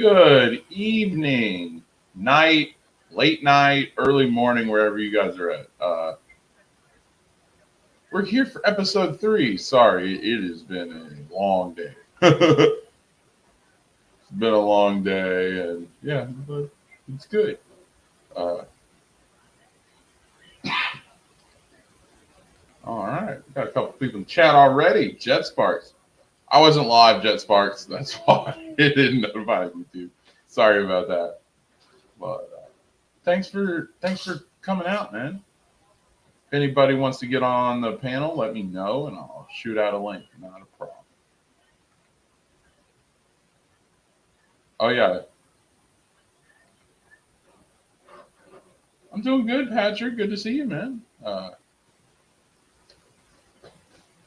Good evening, night, late night, early morning, wherever you guys are at. We're here for episode 3. Sorry, it has been a long day. It's been a long day, and yeah, but it's good. All right, got a couple people in chat already. Jet Sparks. I wasn't live, Jet Sparks. That's why it didn't notify me too. Sorry about that. But thanks for coming out, man. If anybody wants to get on the panel, let me know and I'll shoot out a link. Not a problem. Oh yeah. I'm doing good, Patrick. Good to see you, man. Yeah,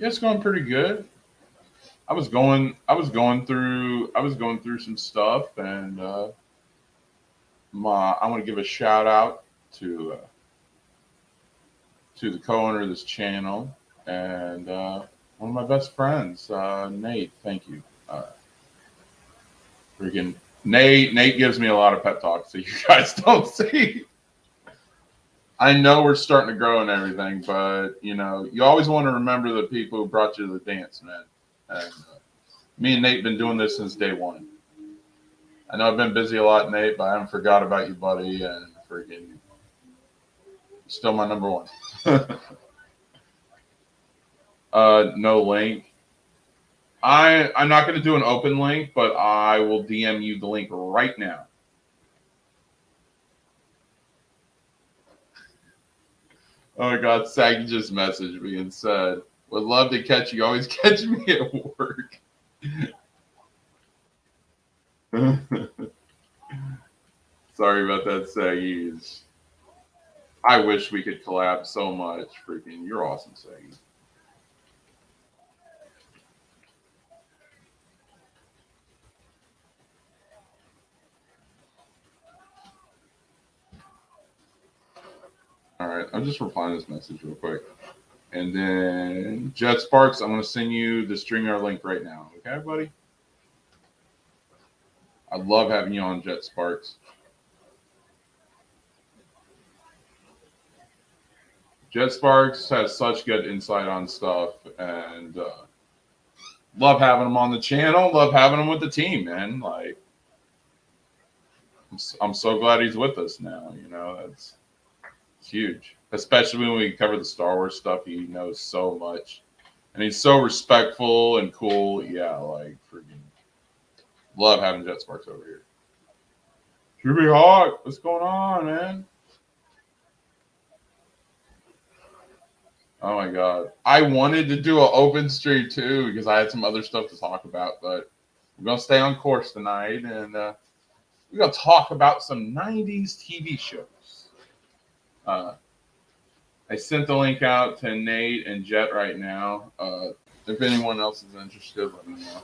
it's going pretty good. I was going through some stuff, and I want to give a shout out to the co-owner of this channel and one of my best friends, Nate. Thank you. Freaking Nate gives me a lot of pep talks that you guys don't see. I know we're starting to grow and everything, but you always want to remember the people who brought you to the dance, man. And me and Nate been doing this since day one. I know I've been busy a lot, Nate, but I haven't forgot about you, buddy, and freaking still my number one. No link. I'm not going to do an open link, but I will DM you the link right now. Oh my God, Saggy just messaged me and said, "Would love to catch you. Always catch me at work." Sorry about that, Saggy. I wish we could collab so much. Freaking, you're awesome, Saggy. All right, I'm just replying to this message real quick. And then Jet Sparks, I'm going to send you the StreamYard link right now. Okay, buddy? I love having you on, Jet Sparks. Jet Sparks has such good insight on stuff, and love having him on the channel. Love having him with the team, man. Like, I'm so glad he's with us now. It's huge, especially when we cover the Star Wars stuff. He knows so much, and he's so respectful and cool. Yeah, like freaking love having Jet Sparks over here. Should be hot. What's going on, man? Oh my God. I wanted to do an open stream too because I had some other stuff to talk about, but we're going to stay on course tonight and we're going to talk about some 90s TV shows. I sent the link out to Nate and Jet right now. If anyone else is interested, let me know.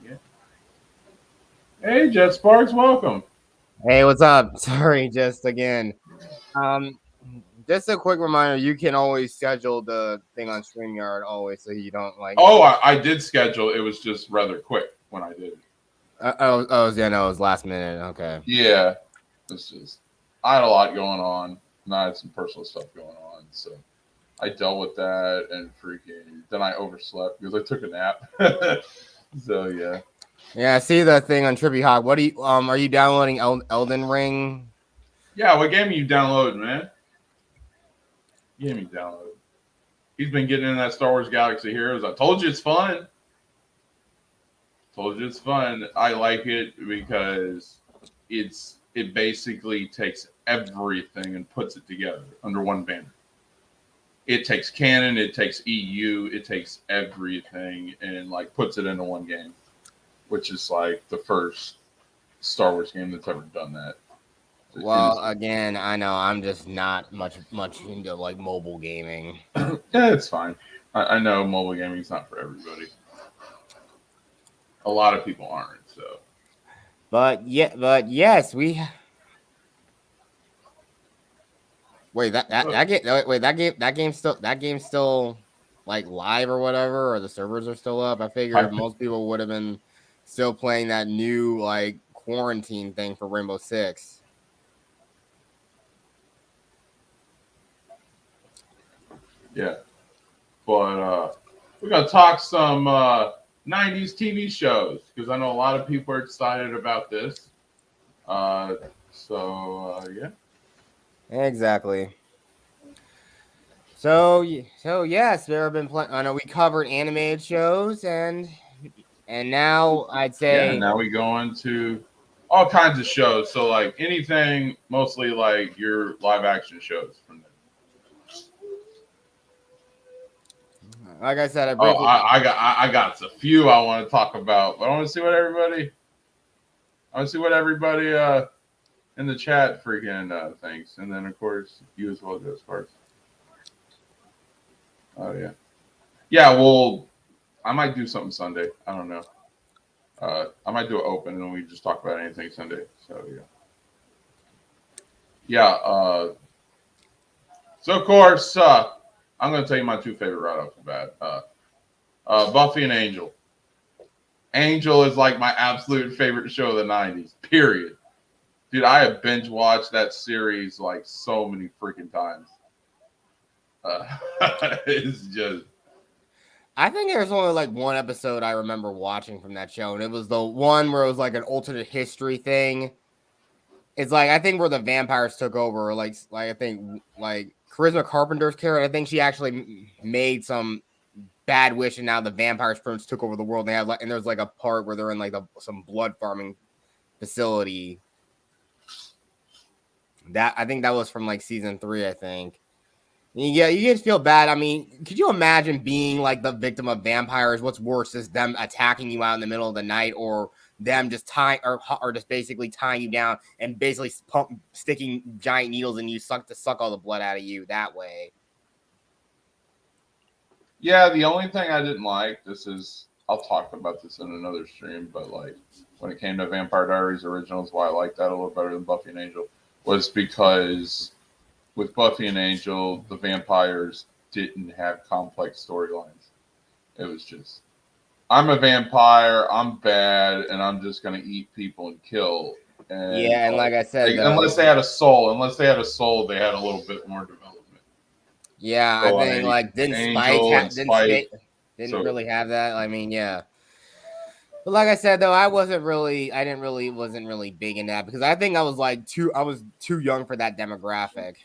Yeah. Hey, Jet Sparks, welcome. Hey, what's up? Sorry, just again. Just a quick reminder, you can always schedule the thing on StreamYard always so you don't like... Oh, I did schedule. It was just rather quick when I did it. Yeah, no, it was last minute. Okay. Yeah. It's just, I had a lot going on. And I had some personal stuff going on. So I dealt with that and freaking, then I overslept because I took a nap. So, yeah. Yeah, I see the thing on Trippy Hawk. What are you downloading Elden Ring? Yeah, what game are you downloading, man? Game you download. He's been getting in that Star Wars Galaxy Heroes. I told you it's fun. I like it because it basically takes everything and puts it together under one banner. It takes canon, it takes EU, it takes everything and like puts it into one game, which is like the first Star Wars game that's ever done that. Well, again, I know I'm just not much into like mobile gaming. Yeah, it's fine. I know mobile gaming is not for everybody. A lot of people aren't. So, but yes, we. Wait, that game's still like live or whatever, or the servers are still up. I figured most people would have been still playing that new like quarantine thing for Rainbow Six. Yeah. But we're going to talk some 90s TV shows because I know a lot of people are excited about this. Yeah. Exactly. So yes, there have been I know we covered animated shows and now I'd say now we go into all kinds of shows. So like anything, mostly like your live action shows from there. Like I said, I got a few I want to talk about, but I want to see what everybody in the chat freaking thinks, and then of course you as well goes first. Oh yeah, yeah. Well, I might do something Sunday. I don't know. I might do it open, and then we just talk about anything Sunday. So yeah. So of course, I'm going to tell you my two favorite right off the bat. Buffy and Angel. Angel is like my absolute favorite show of the 90s, period. Dude, I have binge watched that series like so many freaking times. It's just... I think there's only like one episode I remember watching from that show, and it was the one where it was like an alternate history thing. It's like I think where the vampires took over, like I think like Charisma Carpenter's character. I think she actually made some bad wish, and now the vampires prince took over the world. They have like, and there's like a part where they're in like some blood farming facility. That I think that was from like season 3, I think. Yeah, you just feel bad. I mean, could you imagine being like the victim of vampires? What's worse is them attacking you out in the middle of the night, or them just tying or just basically tying you down and basically sticking giant needles in you, suck all the blood out of you that way. Yeah, the only thing I didn't like, I'll talk about this in another stream, but like when it came to Vampire Diaries Originals, why I liked that a little better than Buffy and Angel was because with Buffy and Angel, the vampires didn't have complex storylines. It was just, I'm a vampire, I'm bad, and I'm just going to eat people and kill. And like I said, unless they had a soul, they had a little bit more development. Yeah, so I think like didn't really have that. I mean, yeah. But like I said, though, I wasn't really big in that because I think I was too young for that demographic.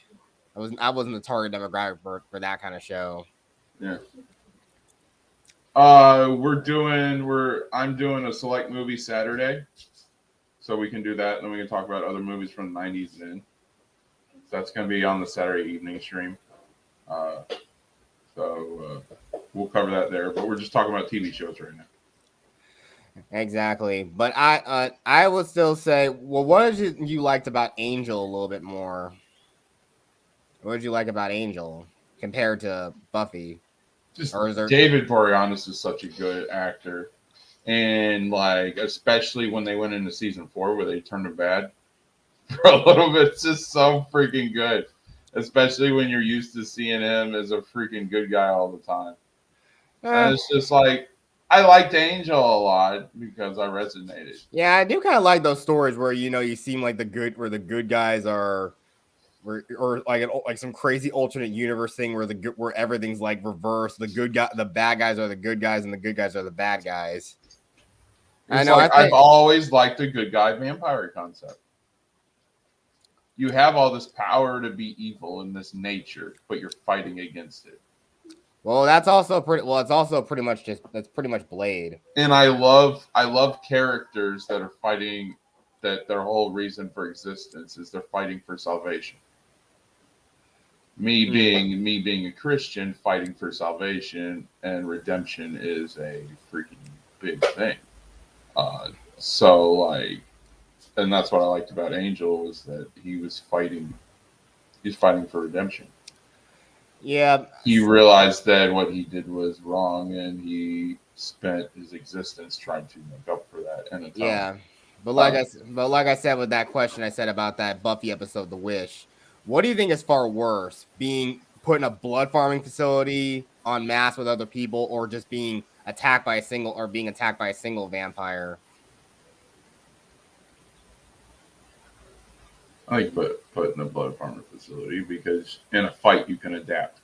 I wasn't the target demographic for that kind of show. Yeah. I'm doing a select movie Saturday, so we can do that, and then we can talk about other movies from the 90s then. So that's going to be on the Saturday evening stream. So we'll cover that there, but we're just talking about TV shows right now. Exactly, but I would still say, well, what did you liked about Angel a little bit more? What did you like about Angel compared to Buffy? David Boreanaz is such a good actor, and like especially when they went into season 4 where they turned him bad for a little bit, it's just so freaking good. Especially when you're used to seeing him as a freaking good guy all the time. And it's just like, I liked Angel a lot because I resonated. Yeah, I do kind of like those stories where, you seem like the good guys are, or like some crazy alternate universe thing where everything's like reversed. The bad guys are the good guys and the good guys are the bad guys. I've always liked the good guy vampire concept. You have all this power to be evil in this nature, but you're fighting against it. Well, that's also pretty much Blade. And I love characters that are fighting, that their whole reason for existence is they're fighting for salvation. Me being a Christian, fighting for salvation and redemption is a freaking big thing. So like, and that's what I liked about Angel was that he's fighting for redemption. Yeah. He realized that what he did was wrong, and he spent his existence trying to make up for that. And yeah, but like I said with that question I said about that Buffy episode, The Wish, what do you think is far worse, being put in a blood farming facility en masse with other people, or just being attacked by a single vampire? I like put in a blood farmer facility because in a fight you can adapt.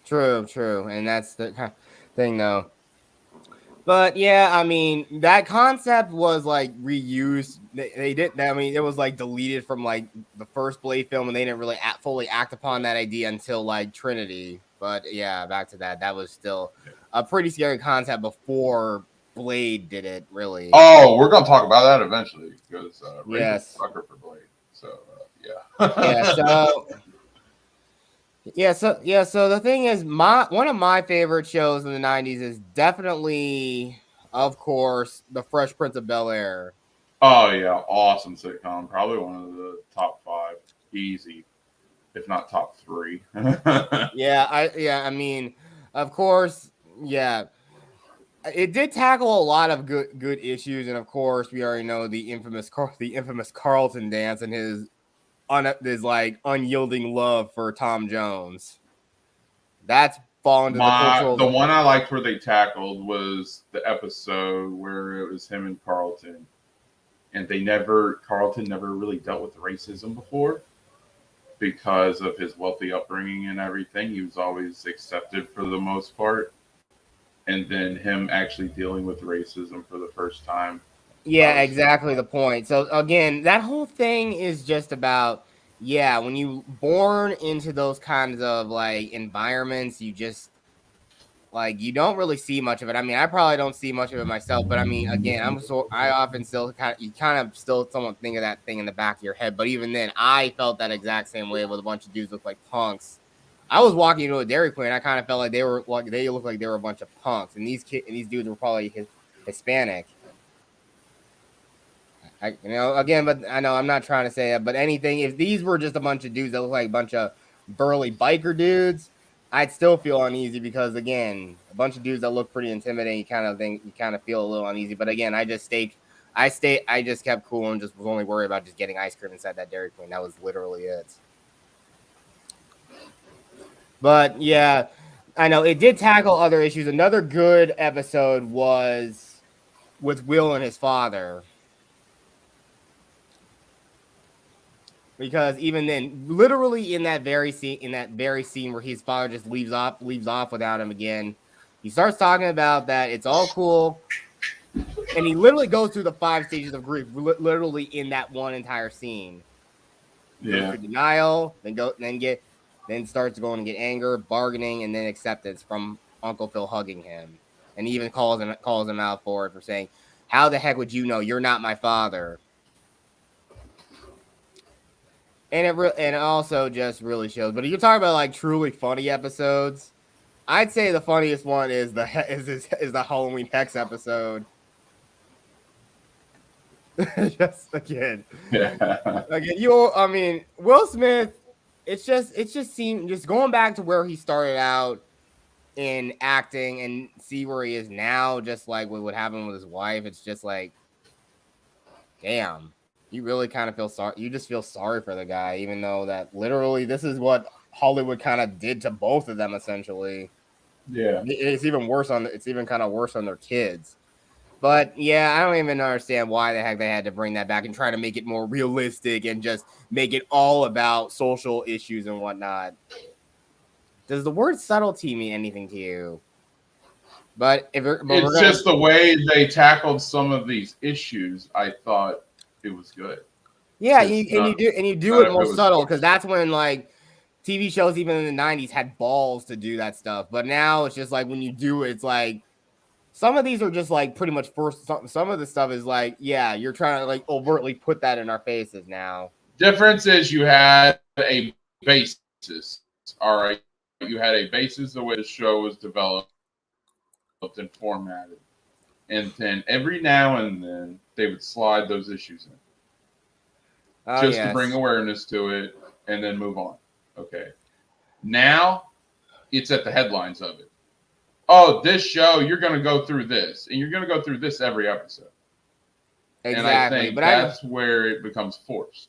True, and that's the kind of thing, though. But yeah, I mean, that concept was like reused. They did. I mean, it was like deleted from like the first Blade film, and they didn't really fully act upon that idea until like Trinity. But yeah, back to that. That was still a pretty scary concept before Blade did it. Really. Oh, we're gonna talk about that eventually because Ray's a Yes. sucker for Blade. So Yeah. So the thing is, one of my favorite shows in the '90s is definitely, of course, The Fresh Prince of Bel-Air. Oh yeah, awesome sitcom. Probably one of the top 5, easy, if not top 3. I mean, of course, yeah. It did tackle a lot of good issues, and of course, we already know the infamous Carlton dance and his like unyielding love for Tom Jones. That's fallen to the cultural. The one I liked where they tackled was the episode where it was him and Carlton, and Carlton never really dealt with racism before because of his wealthy upbringing and everything. He was always accepted for the most part. And then him actually dealing with racism for the first time. Yeah, exactly the point. So again, that whole thing is just about, when you born into those kinds of like environments, you just like you don't really see much of it. I mean, I probably don't see much of it myself, but I mean, again, I often still kind of still somewhat think of that thing in the back of your head. But even then, I felt that exact same way with a bunch of dudes look like punks. I was walking into a Dairy Queen. I kind of felt like they looked like they were a bunch of punks, and these dudes were probably Hispanic. Again, but I know I'm not trying to say that, but if these were just a bunch of dudes that look like a bunch of burly biker dudes, I'd still feel uneasy because again, a bunch of dudes that look pretty intimidating, you kind of feel a little uneasy. But again, I just kept cool and just was only worried about just getting ice cream inside that Dairy Queen. That was literally it. But yeah, I know it did tackle other issues. Another good episode was with Will and his father. Because even then, literally in that very scene where his father just leaves off without him again, he starts talking about that it's all cool, and he literally goes through the 5 stages of grief, literally in that one entire scene. Yeah. Denial, then starts going to get anger, bargaining, and then acceptance from Uncle Phil hugging him, and he even calls him out for saying, "How the heck would you know? You're not my father." And it also just really shows. But if you're talking about like truly funny episodes, I'd say the funniest one is the Halloween Hex episode. Just again, Will Smith. It's just seemed just going back to where he started out in acting and see where he is now. Just like what would happen with his wife, it's just like, damn. You really kind of feel sorry. You just feel sorry for the guy, even though that literally this is what Hollywood kind of did to both of them. Essentially, it's even worse it's even kind of worse on their kids. But yeah, I don't even understand why the heck they had to bring that back and try to make it more realistic and just make it all about social issues and whatnot. Does the word subtlety mean anything to you? It's just the way they tackled some of these issues. I thought it was good. Yeah, you do it more subtle because that's when like TV shows even in the 90s had balls to do that stuff. But now it's just like when you do it, it's like some of these are just like pretty much some of the stuff is like, yeah, you're trying to like overtly put that in our faces now. Difference is you had a basis. All right. You had a basis the way the show was developed and formatted. And then every now and then they would slide those issues in. To bring awareness to it and then move on. Okay. Now it's at the headlines of it. Oh, this show, you're going to go through this. And you're going to go through this every episode. Exactly. And I think that's where it becomes forced.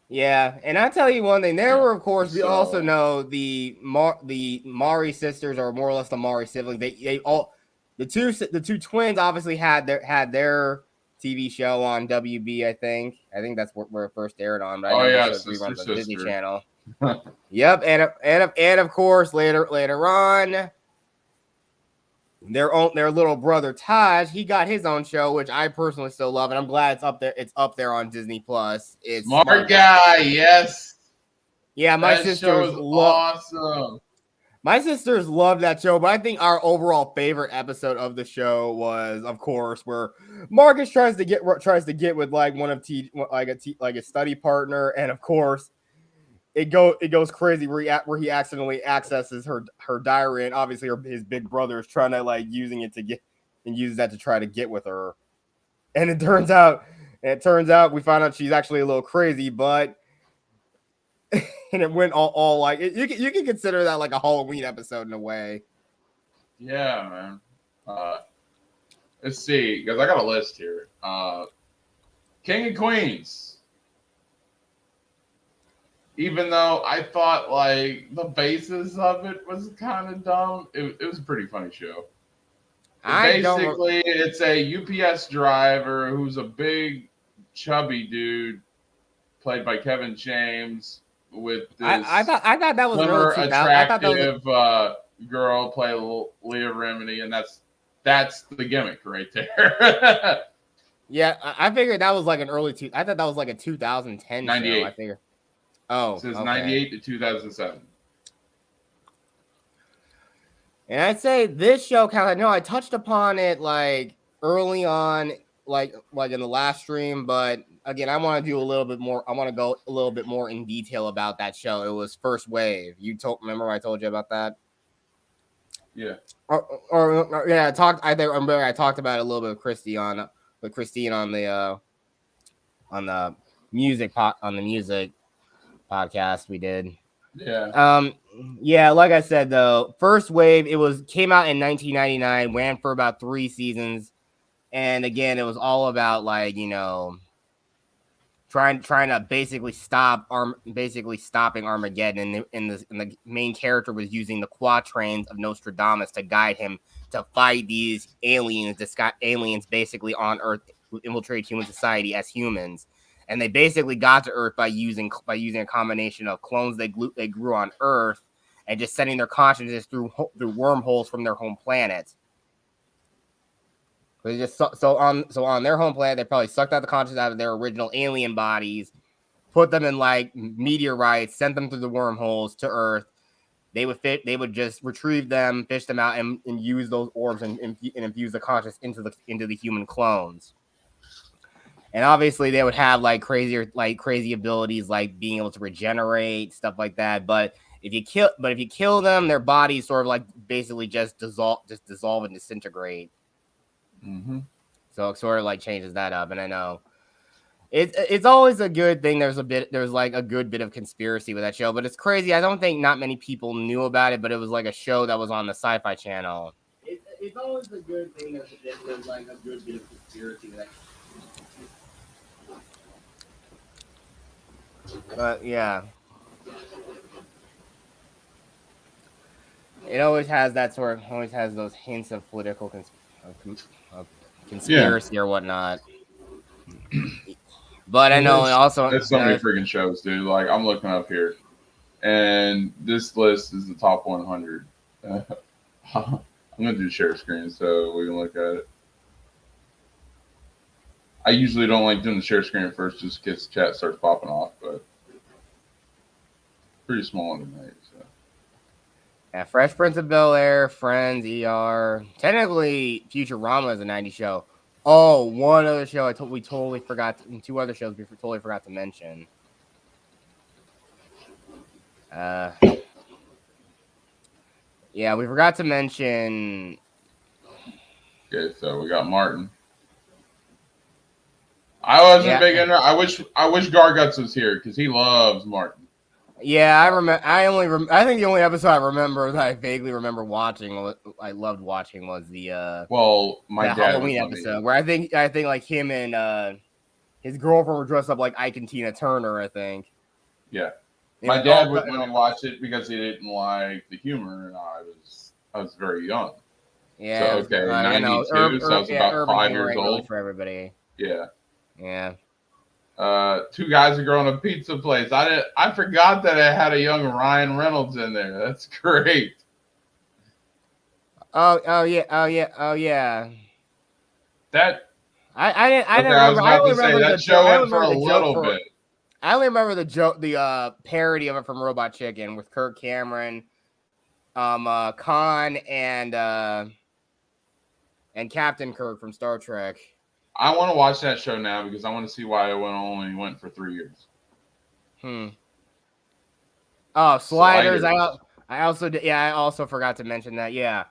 Yeah, and I'll tell you one thing. There were, of course, we also know the Maury sisters, or more or less the Maury siblings. The two twins obviously had their TV show on WB. I think that's where it first aired on. But I Oh know yeah, this was reruns on sister. Disney Channel. Yep, and of course later on, their little brother Taj, he got his own show, which I personally still love, and I'm glad it's up there. It's up there on Disney Plus. It's Smart Guy, yes. Yeah, my sisters awesome. My sisters love that show, but I think our overall favorite episode of the show was, of course, where Marcus tries to get with like a study partner, and of course, it goes crazy where he accidentally accesses her diary, and obviously his big brother is trying to like uses that to try to get with her, and it turns out we find out she's actually a little crazy, but. And it went all like you can consider that like a Halloween episode in a way. Yeah, man. Let's see, because I got a list here. King of Queens. Even though I thought like the basis of it was kind of dumb, it was a pretty funny show. Basically, it's a UPS driver who's a big, chubby dude, played by Kevin James. With this, I thought that was slimmer, really attractive girl play Leah Remini, and that's the gimmick right there. Yeah, I figured that was like an early I thought that was like a 2010 98. show. I figured. Oh, it says okay. 98 to 2007. And I'd say this show I know I touched upon it like early on, like in the last stream, but again, I want to do a little bit more. I want to go a little bit more in detail about that show. It was First Wave. Remember I told you about that? Yeah. Yeah, I talked about it a little bit with Christine on the music podcast we did. Yeah. Yeah, like I said though, First Wave, came out in 1999, ran for about 3 seasons, and again, it was all about like, trying to basically stopping Armageddon, and the main character was using the quatrains of Nostradamus to guide him to fight these aliens basically on Earth who infiltrate human society as humans. And they basically got to Earth by using a combination of clones they grew on Earth and just sending their consciousness through wormholes from their home planet. They just so on their home planet, they probably sucked out the consciousness out of their original alien bodies, put them in like meteorites, sent them through the wormholes to Earth. They would just retrieve them, fish them out, and use those orbs and infuse the conscious into the human clones. And obviously, they would have crazy abilities, like being able to regenerate, stuff like that. But if you kill them, their bodies sort of like basically just dissolve and disintegrate. Mm-hmm. So it sort of like changes that up. And I know it's always a good thing. There's like a good bit of conspiracy with that show, but it's crazy. I don't think not many people knew about it, but it was like a show that was on the Sci-Fi Channel. It's always a good thing. There's like a good bit of conspiracy with that. But yeah, it always has those hints of political conspiracy or whatnot. But I know also there's so many freaking shows, dude. Like I'm looking up here, and this list is the top 100. I'm gonna do share screen so we can look at it. I usually don't like doing the share screen first, just in case the chat starts popping off, but pretty small tonight. So. Yeah, Fresh Prince of Bel-Air, Friends, ER. Technically, Futurama is a 90s show. Oh, one other show we totally forgot. Two other shows we totally forgot to mention. Yeah, we forgot to mention. Okay, so we got Martin. I wasn't big into. I wish Garguts was here because he loves Martin. Yeah, I remember. I think the only episode I remember that I vaguely remember watching, I loved watching, was the my Halloween episode where I think like him and his girlfriend were dressed up like Ike and Tina Turner. I think. Yeah, my dad wouldn't let me watch it because he didn't like the humor, and I was very young. Yeah. So 92. So I was about 5 years old for everybody. Yeah. Yeah. Two guys are growing a pizza place. I forgot that it had a young Ryan Reynolds in there. That's great. Oh yeah. That I didn't okay. I was remember. I about only to say remember the that joke. show I only went for remember a the joke little for. bit. I only remember the joke, the parody of it from Robot Chicken with Kirk Cameron, Khan, and Captain Kirk from Star Trek. I want to watch that show now because I want to see why it only went for 3 years. Oh, Sliders. Sliders. I also did. Yeah, I also forgot to mention that. Yeah,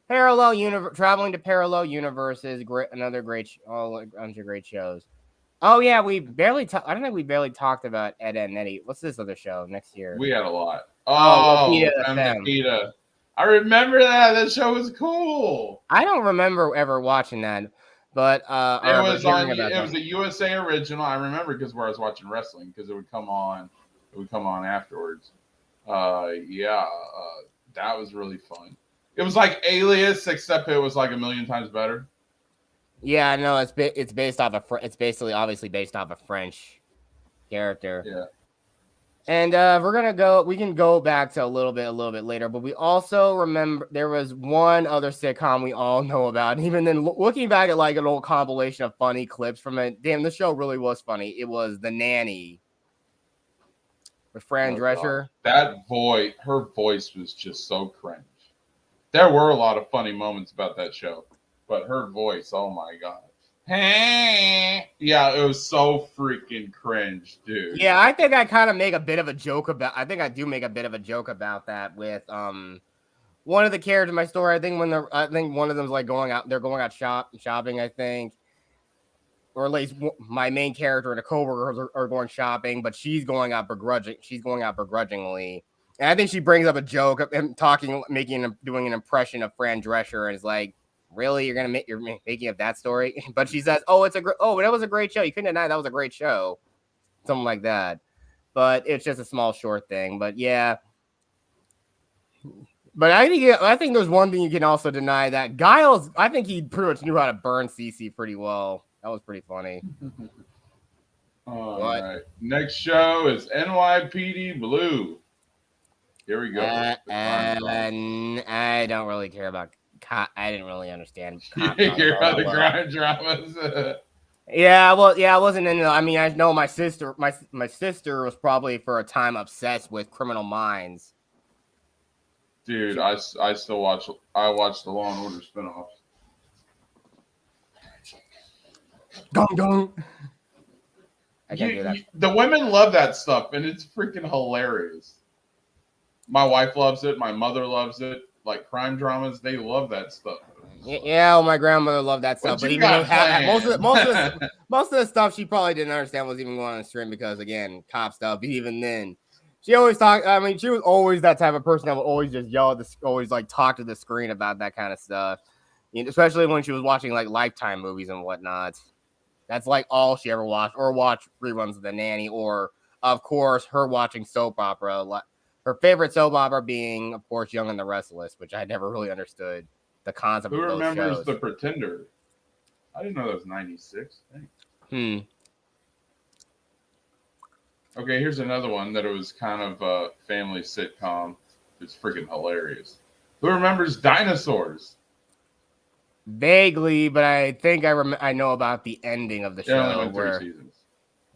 parallel universe, traveling to parallel universes. Great, another great, all a bunch of great shows. Oh yeah, we barely. I don't think we barely talked about Ed, Ed and Eddie. What's this other show next year? We had a lot. Oh, Oh, Lapita FM. Nikita. I remember that. That show was cool. I don't remember ever watching that, but It was on. hearing about It that. was a USA original. I remember because where I was watching wrestling because it would come on. It would come on afterwards. That was really fun. It was like Alias, except it was like a million times better. Yeah, no, it's based off of it's basically obviously based off a French character. Yeah. And we can go back to a little bit later, but we also remember there was one other sitcom we all know about. And even then, looking back at like an old compilation of funny clips from it, damn, the show really was funny. It was The Nanny with Fran Drescher. God. Her voice was just so cringe. There were a lot of funny moments about that show, but her voice, oh my god. Hey, yeah, it was so freaking cringe, dude. Yeah, I think I kind of make a bit of a joke about. I think I do make a bit of a joke about that with one of the characters in my story. I think one of them's like going out. They're going out shopping. I think, or at least my main character and a coworker are going shopping, but she's going out begrudgingly. And I think she brings up a joke of him doing an impression of Fran Drescher, and is like, "Really, you're making up that story?" But she says, "Oh, that was a great show. You couldn't deny that was a great show." Something like that. But it's just a small short thing. But yeah. But I think there's one thing you can also deny, that Giles, I think he pretty much knew how to burn Cece pretty well. That was pretty funny. All right. Next show is NYPD Blue. Here we go. And I don't really care about. I didn't really understand. Care about the crime dramas. Yeah, I wasn't into. I mean, I know my sister. My sister was probably for a time obsessed with Criminal Minds. Dude, I still watch. I watch the Law and Order spinoffs. Gong gong. I can't do that. The women love that stuff, and it's freaking hilarious. My wife loves it. My mother loves it. Like crime dramas, they love that stuff. Yeah, well, my grandmother loved that stuff. But even most of the stuff she probably didn't understand was even going on the stream because, again, cop stuff. Even then, she always talked. I mean, she was always that type of person that would always just yell at always like talk to the screen about that kind of stuff. Especially when she was watching like Lifetime movies and whatnot. That's like all she ever watched, or watched reruns of The Nanny, or of course her watching soap opera. Her favorite soap opera being, of course, Young and the Restless, which I never really understood the concept of those shows. Who remembers The Pretender? I didn't know that was 96. Thanks. Okay, here's another one that it was kind of a family sitcom. It's freaking hilarious. Who remembers Dinosaurs? Vaguely, but I think I know about the ending of the show. Only went 3 seasons.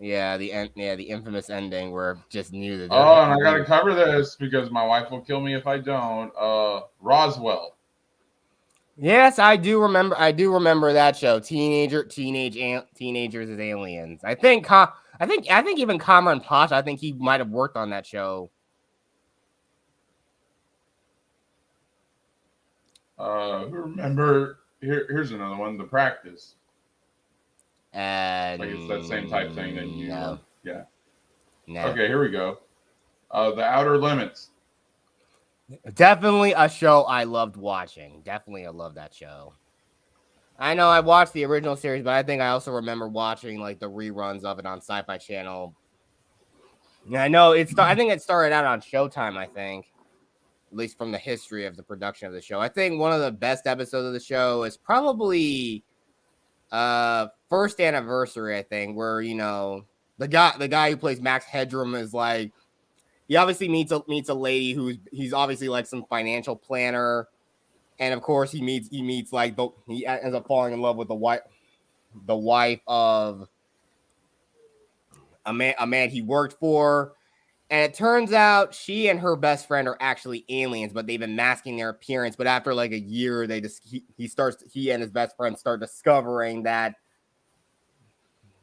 Yeah, the infamous ending where just knew that. Oh, and I gotta cover this because my wife will kill me if I don't. Roswell. Yes, I do remember that show. Teenagers as aliens. I think even Cameron Posh, I think he might have worked on that show. Who remember? Here's another one. The Practice. Like it's that same type thing that you know. Yeah. No. Okay, here we go. The Outer Limits. Definitely a show I loved watching. Definitely I love that show. I know I watched the original series, but I think I also remember watching like the reruns of it on Sci-Fi Channel. Yeah, I know I think it started out on Showtime, I think. At least from the history of the production of the show. I think one of the best episodes of the show is probably first anniversary, I think, where the guy who plays Max Headroom is like, he obviously meets a lady he's obviously like some financial planner, and of course he meets like he ends up falling in love with the wife of a man he worked for. And it turns out she and her best friend are actually aliens, but they've been masking their appearance. But after like a year, he and his best friend start discovering that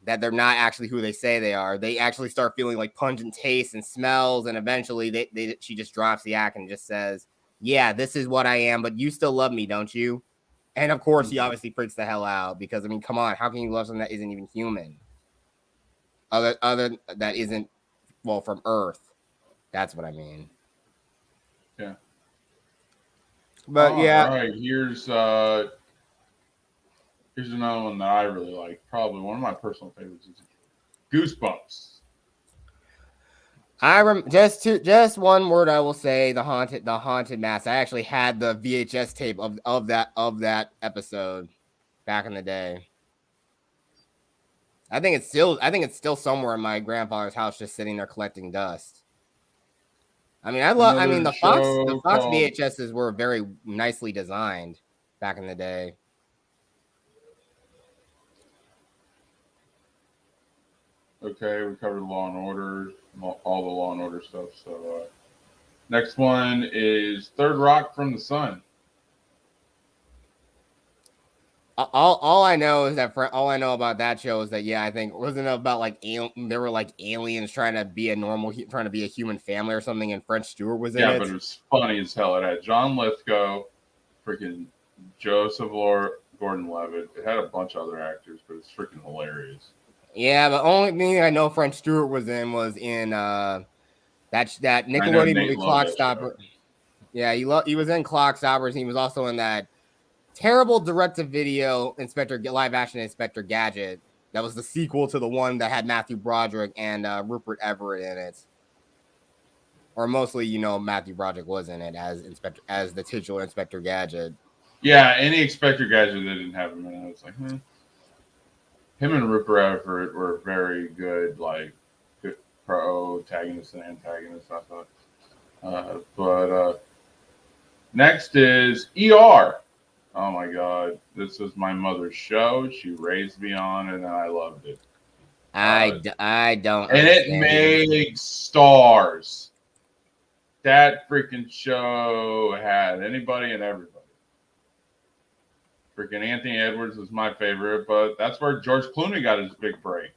they're not actually who they say they are. They actually start feeling like pungent tastes and smells, and eventually she just drops the act and just says, "Yeah, this is what I am, but you still love me, don't you?" And of course, he obviously freaks the hell out because I mean, come on, how can you love something that isn't even human? Other that isn't from Earth. That's what I mean. Yeah. But all right, here's another one that I really like. Probably one of my personal favorites is Goosebumps. Just one word I will say: the haunted mask. I actually had the VHS tape of that episode back in the day. I think it's still somewhere in my grandfather's house, just sitting there collecting dust. I mean, the Fox VHSs were very nicely designed back in the day. Okay, we covered Law and Order, all the Law and Order stuff. So next one is Third Rock from the Sun. All I know is that all I know about that show is that I think wasn't it about like there were like aliens trying to be a human family or something, and French Stewart was in it. Yeah, but it was funny as hell. It had John Lithgow, freaking Joseph Gordon-Levitt. It had a bunch of other actors, but it's freaking hilarious. Yeah, the only thing I know French Stewart was in that Nickelodeon movie Clock Stopper. Yeah, he was in Clock Stoppers. And he was also in that terrible direct-to-video live action Inspector Gadget. That was the sequel to the one that had Matthew Broderick and Rupert Everett in it. Or mostly, Matthew Broderick was in it as the titular Inspector Gadget. Yeah, any Inspector Gadget that didn't have him in it, I was like, Him and Rupert Everett were very good, like good protagonist and antagonist, I thought. But next is ER. Oh my God, this is my mother's show. She raised me on it, and I loved it. I don't. And it made stars. That freaking show had anybody and everybody. Freaking Anthony Edwards was my favorite, but that's where George Clooney got his big break.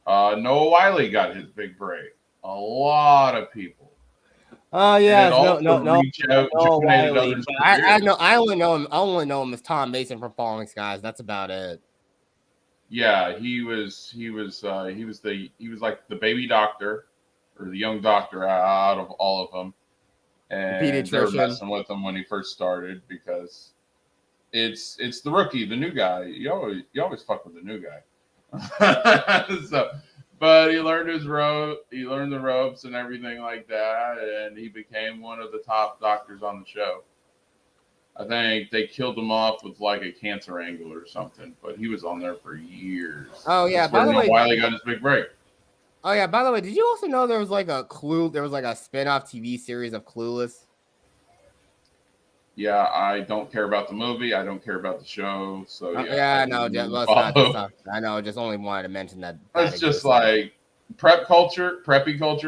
Noah Wyle got his big break. A lot of people. Oh yeah, no. I only know him as Tom Mason from Falling Skies. That's about it. Yeah, he was like the baby doctor or the young doctor out of all of them, and they were messing with him when he first started because it's the rookie, the new guy. You always fuck with the new guy. But he learned the ropes and everything like that, and he became one of the top doctors on the show. I think they killed him off with like a cancer angle or something, but he was on there for years. Oh yeah, by the way, Wiley got his big break. Oh yeah, by the way, did you also know there was like a spin-off TV series of Clueless? Yeah, I don't care about the movie. I don't care about the show. So I know. Just only wanted to mention that. That's just like preppy culture.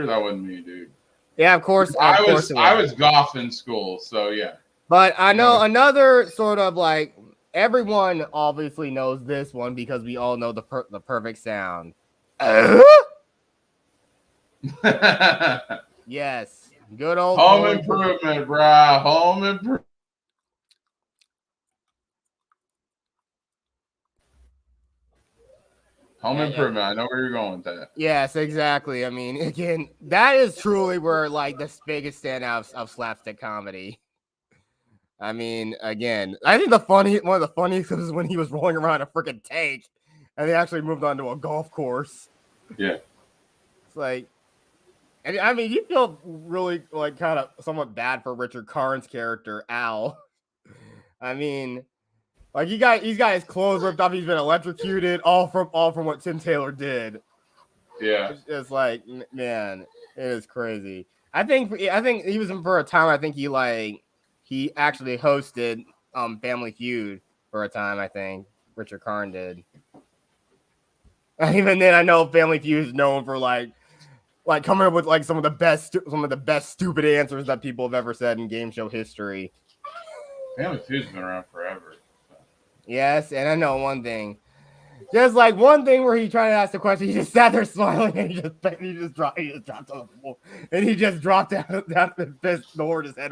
That wasn't me, dude. Yeah, of course. I was goth in school, so yeah. But I know another sort of like everyone obviously knows this one because we all know the perfect sound. Yes, good old Home Improvement, brah. Home Improvement. Home Improvement. I know where you're going with that. Yes, exactly. I mean, again, that is truly where like the biggest standout of slapstick comedy. I mean, again, I think one of the funniest was when he was rolling around a freaking tank, and they actually moved on to a golf course. Yeah, it's like, and I mean, you feel really like kind of somewhat bad for Richard Karn's character Al. I mean, Like he's got his clothes ripped off. He's been electrocuted. All from what Tim Taylor did. Yeah. It's just like, man, it is crazy. I think he was in for a time. I think he actually hosted Family Feud for a time. I think Richard Karn did. Even then, I know Family Feud is known for like coming up with like some of the best stupid answers that people have ever said in game show history. Family Feud's been around forever. Yes, and I know one thing. Just like one thing where he tried to ask the question, he just sat there smiling and he just dropped on the floor. And he just dropped down the fist, lowered his head,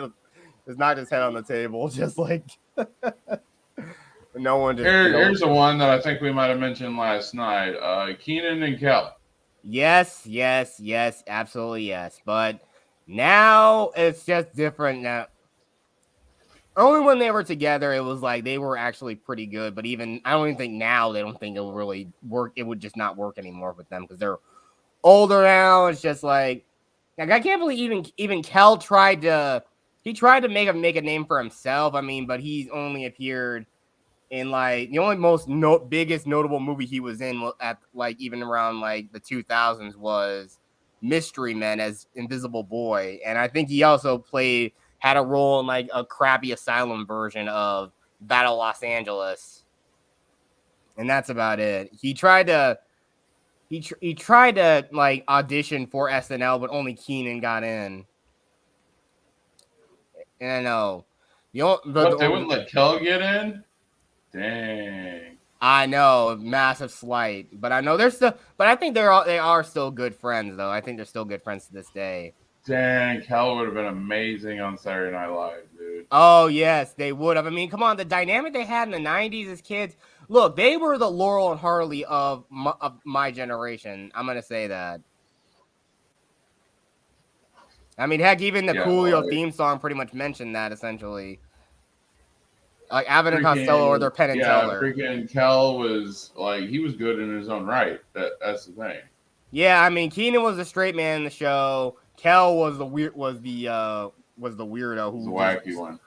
just knocked his head on the table. Just like no one just Here's the one that I think we might have mentioned last night. Keenan and Kelly. Yes, absolutely yes. But now it's just different now. Only when they were together, it was like they were actually pretty good. But even I don't even think now they don't think it'll really work. It would just not work anymore with them because they're older now. It's just like I can't believe even Kel tried to make a name for himself. I mean, but he's only appeared in like the only biggest notable movie he was in at like even around like the 2000s was Mystery Men as Invisible Boy, and I think he also had a role in like a crappy asylum version of Battle Los Angeles, and that's about it. He tried to like audition for SNL, but only Keenan got in. And I know they wouldn't let Kel get in? Dang. I know, massive slight, but I know but I think they are still good friends though. I think they're still good friends to this day. Dang, Kel would have been amazing on Saturday Night Live, dude. Oh, yes, they would have. I mean, come on, the dynamic they had in the 90s as kids. Look, they were the Laurel and Harley of my generation. I'm going to say that. I mean, heck, even the Coolio theme song pretty much mentioned that, essentially. Like, Abbott and Costello or their Penn and Teller. Freaking Kel was, like, he was good in his own right. That's the thing. Yeah, I mean, Keenan was the straight man in the show. Kel was the weirdo who the wacky one.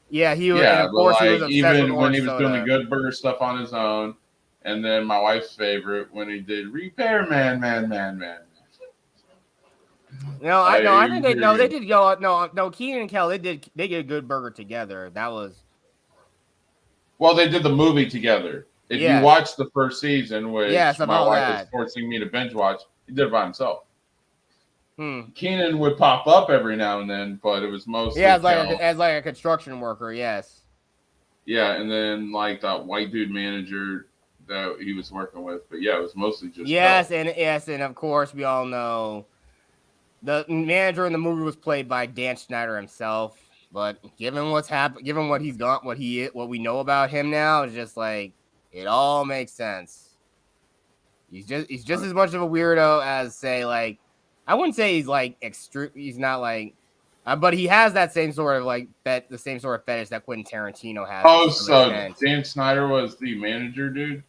Yeah, he was. Yeah, of course, like, he was even when he was doing the Good Burger stuff on his own, and then my wife's favorite when he did Repairman, man. I think they did go. No, Keenan and Kel they did Good Burger together. That was. Well, they did the movie together. If you watch the first season, which my wife was forcing me to binge watch, he did it by himself. Keenan would pop up every now and then, but it was mostly as like a construction worker. Yes. Yeah, and then like that white dude manager that he was working with, but yeah, it was mostly just and of course we all know the manager in the movie was played by Dan Schneider himself. But given what's happened, given what he's got, what we know about him now, it's just like it all makes sense. He's just as much of a weirdo as say like. I wouldn't say he's like extreme. He's not like, but he has that same sort of like the same sort of fetish that Quentin Tarantino has. Oh, so Dan Schneider was the manager, dude.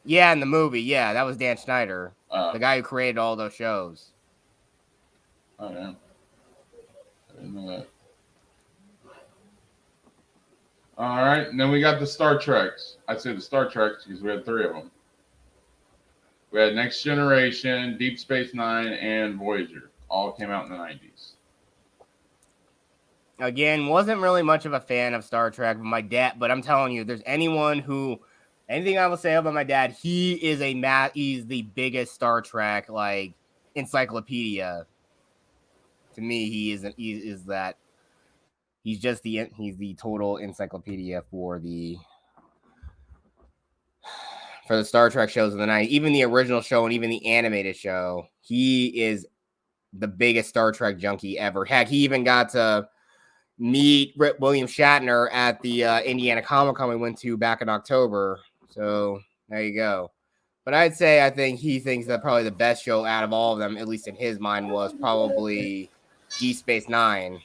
Yeah, in the movie, yeah, that was Dan Schneider, the guy who created all those shows. Oh yeah, I didn't know that. All right, and then we got the Star Treks. I'd say the Star Treks because we had 3 of them. We had Next Generation, Deep Space Nine, and Voyager. All came out in the 90s. Again, wasn't really much of a fan of Star Trek, but I'm telling you, there's anything I will say about my dad, he's the biggest Star Trek like encyclopedia. To me, he's the total encyclopedia for the Star Trek shows of the night, even the original show and even the animated show. He is the biggest Star Trek junkie ever. Heck, he even got to meet William Shatner at the Indiana Comic-Con we went to back in October. So there you go. But I think he thinks that probably the best show out of all of them, at least in his mind, was probably Deep Space Nine.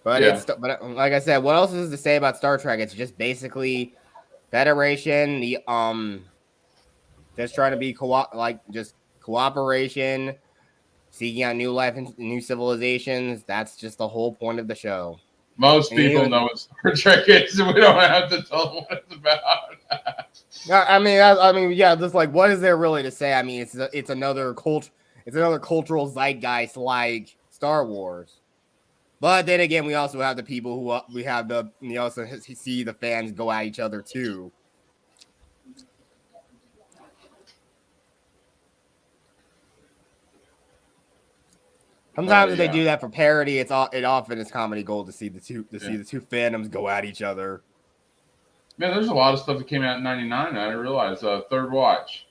But but like I said, what else is to say about Star Trek? It's just basically Federation, just trying to be cooperation, seeking out new life and new civilizations. That's just the whole point of the show. Most people know what Star Trek is, and we don't have to tell them what it's about. I mean, yeah. Just like, what is there really to say? I mean, it's another cultural zeitgeist like Star Wars. But then again, we also have the people who we also see the fans go at each other too. Sometimes if they do that for parody, it often is comedy gold to see the two fandoms go at each other. Man, there's a lot of stuff that came out in '99. I didn't realize. Third Watch.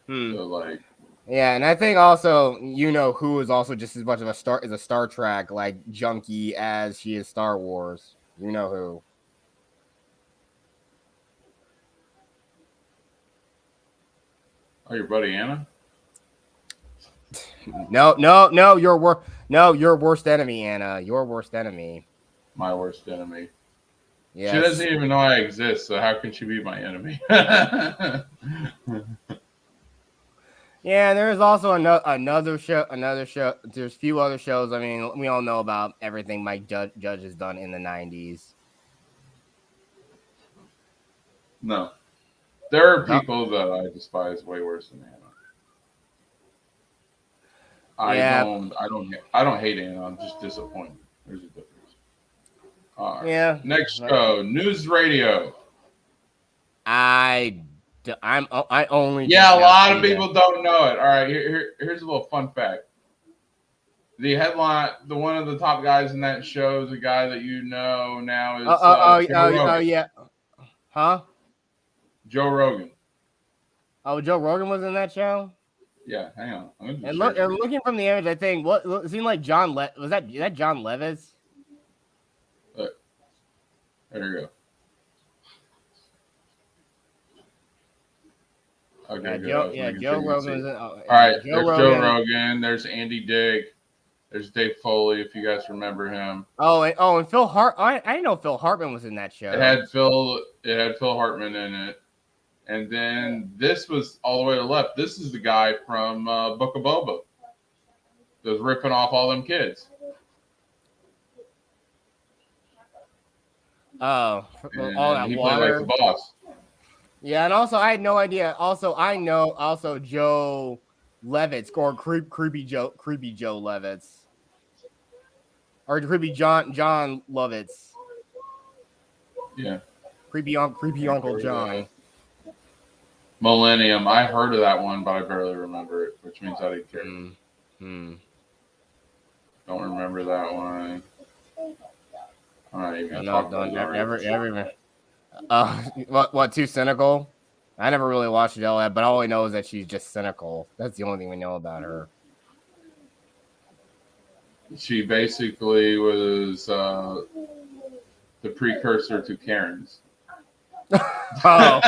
So like. Yeah, and I think also who is also just as much of a Star Trek like junkie as she is Star Wars. You know who? Oh, your buddy Anna? No, your worst enemy, Anna. Your worst enemy. My worst enemy. Yes. She doesn't even know I exist, so how can she be my enemy? Yeah, there's also another show. There's a few other shows. I mean, we all know about everything Mike Judge has done in the 90s. No. There are people that I despise way worse than Anna. I don't hate Anna. I'm just disappointed. There's a difference. All right. Yeah. Next show, News Radio. I only. Yeah, a lot of people don't know it. All right, here's a little fun fact. The headline, one of the top guys in that show is a guy that you know now is Joe Rogan. Yeah. Huh? Joe Rogan. Oh, Joe Rogan was in that show? Yeah, hang on. And looking from the image, I think it seemed like John was that John Levis? Look. There you go. Okay, Joe Rogan. All right, there's Joe Rogan. There's Andy Dick. There's Dave Foley, if you guys remember him. And Phil Hart. I didn't know Phil Hartman was in that show. It had Phil Hartman in it, and then this was all the way to the left. This is the guy from Book of Boba that was ripping off all them kids. Oh, and all that he water. played like the boss. Yeah, and also I had no idea. Also, I know Joe Levitz or creepy Joe Levitz. Or creepy John Lovitz. Yeah. Creepy Uncle John. Millennium. I heard of that one, but I barely remember it, which means I didn't care. Don't remember that one. All right, you never. What? Too cynical? I never really watched Jell, but all I know is that she's just cynical. That's the only thing we know about her. She basically was the precursor to Karen's. Robot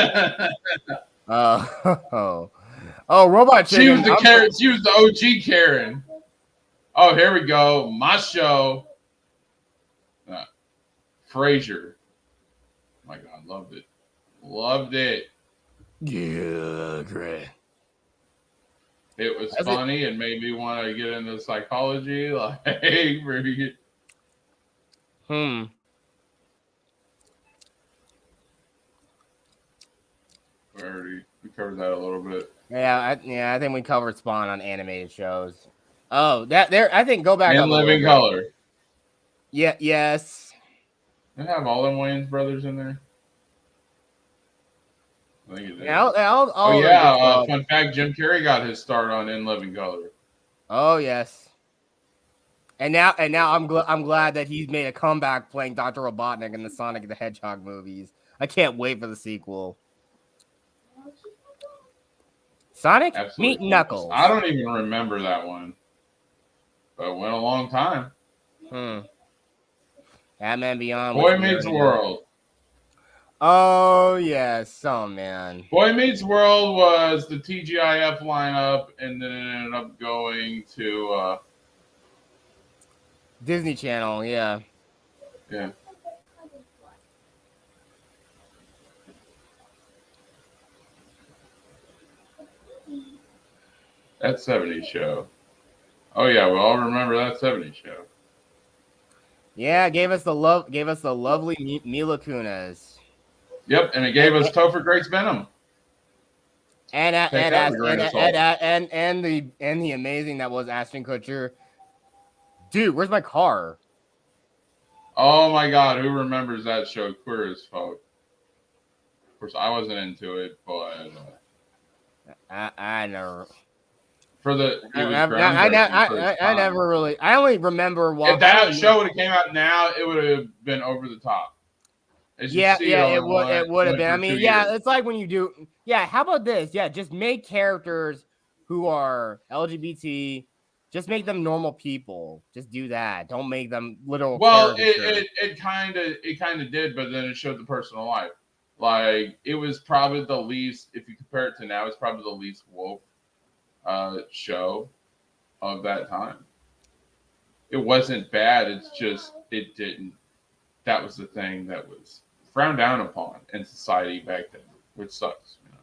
Chicken. She was the Karen. She was the OG Karen. Oh, here we go. My show. Frasier. My God, loved it. Loved it. Yeah, great. It was funny and made me want to get into psychology. Like, we covered that a little bit. Yeah, I think we covered Spawn on animated shows. Oh, I think go back. In Living Color. Yeah. Yes. Did it have all them Wayans brothers in there? I think it did. Fun fact: Jim Carrey got his start on In Living Color. Oh yes. And now I'm glad that he's made a comeback playing Dr. Robotnik in the Sonic the Hedgehog movies. I can't wait for the sequel. Sonic, Absolutely. Meet Knuckles. I don't even remember that one, but it went a long time. Batman Beyond. Boy Meets World. Oh yes, oh man. Boy Meets World was the TGIF lineup, and then it ended up going to Disney Channel. Yeah. Yeah. That 70s show. Oh yeah, we all remember that 70s show. Yeah, gave us the lovely Mila Kunis. Yep, and it gave us Topher Grace Venom. Take that with a grain of salt. And the amazing that was Ashton Kutcher. Dude, where's my car? Oh my God, who remembers that show, Queer as Folk? Of course, I wasn't into it, but I never. for the it was I groundbreaking. never really. I only remember If that show would have came out now, it would have been over the top. Yeah, it would have been. I mean, yeah, it's like when you do. Yeah, how about this? Yeah, just make characters who are LGBT. Just make them normal people. Just do that. Don't make them literal. Well, it kind of did, but then it showed the personal life. Like it was probably the least, if you compare it to now, it's probably the least woke show of that time. It wasn't bad. It's just it didn't. That was the thing that was frowned down upon in society back then, which sucks. You know?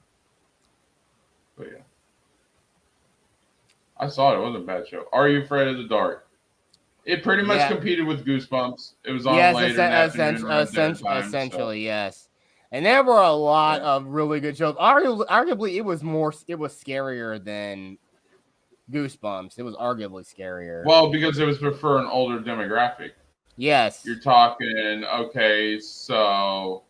But yeah, I saw it. It wasn't a bad show. Are You Afraid of the Dark? It pretty much competed with Goosebumps. It was on later essentially, yes. And there were a lot of really good shows. Arguably, it was scarier than Goosebumps. It was arguably scarier. Well, because it was for an older demographic. Yes. You're talking, okay, so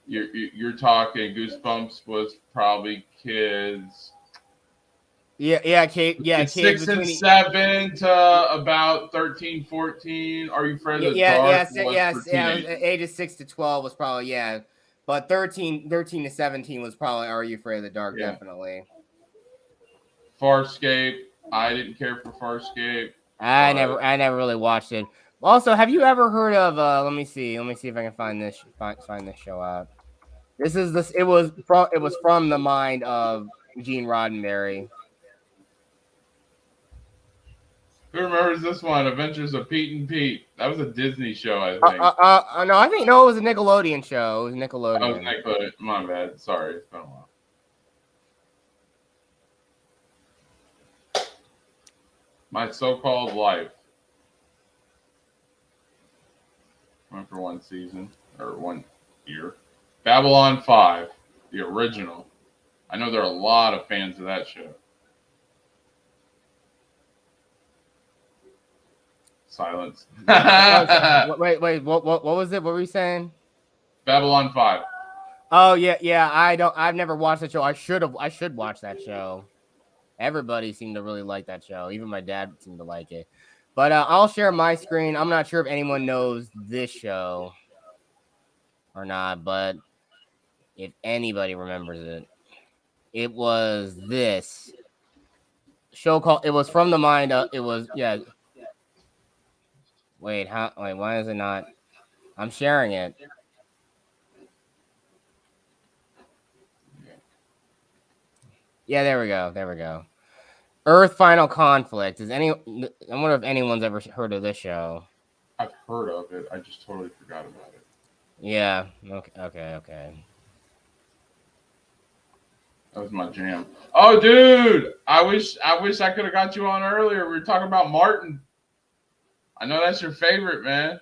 you're talking Goosebumps was probably kids. Kids 6 and 7 to about 13, 14. Are You Afraid of the Dark? Ages 6 to 12 was probably but 13 to 17 was probably Are You Afraid of the Dark? Definitely. Farscape. I didn't care for Farscape. I never really watched it. Also, have you ever heard of? Let me see if I can find this show out. It was from the mind of Gene Roddenberry. Who remembers this one? Adventures of Pete and Pete. That was a Disney show, I think. No, it was a Nickelodeon show. It was Nickelodeon. Oh, Nickelodeon. My bad. Sorry, it's been a while. My So-Called Life. Went for one season or 1 year. Babylon 5, the original. I know there are a lot of fans of that show. Silence. Wait. What was it? What were you saying? Babylon 5. Oh yeah. I've never watched that show. I should watch that show. Everybody seemed to really like that show. Even my dad seemed to like it. But I'll share my screen. I'm not sure if anyone knows this show or not, but if anybody remembers it, it was this show called. It was from the mind. It was Wait, why is it not? I'm sharing it. Yeah, there we go. Earth Final Conflict. I wonder if anyone's ever heard of this show. I've heard of it. I just totally forgot about it. Yeah. Okay. That was my jam. Oh, dude! I wish I could have got you on earlier. We were talking about Martin. I know that's your favorite, man.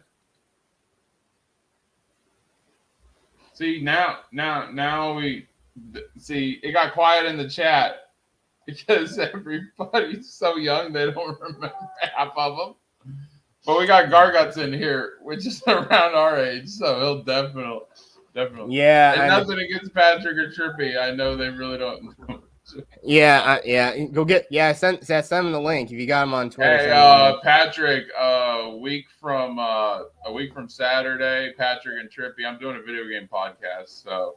See, now we see it got quiet in the chat because everybody's so young they don't remember half of them. But we got Garguts in here, which is around our age, so he'll definitely. Yeah. And nothing against Patrick or Trippy. I know they really don't. Yeah. Go get send them the link if you got them on Twitter. Hey, Patrick, a week from Saturday, Patrick and Trippy, I'm doing a video game podcast, so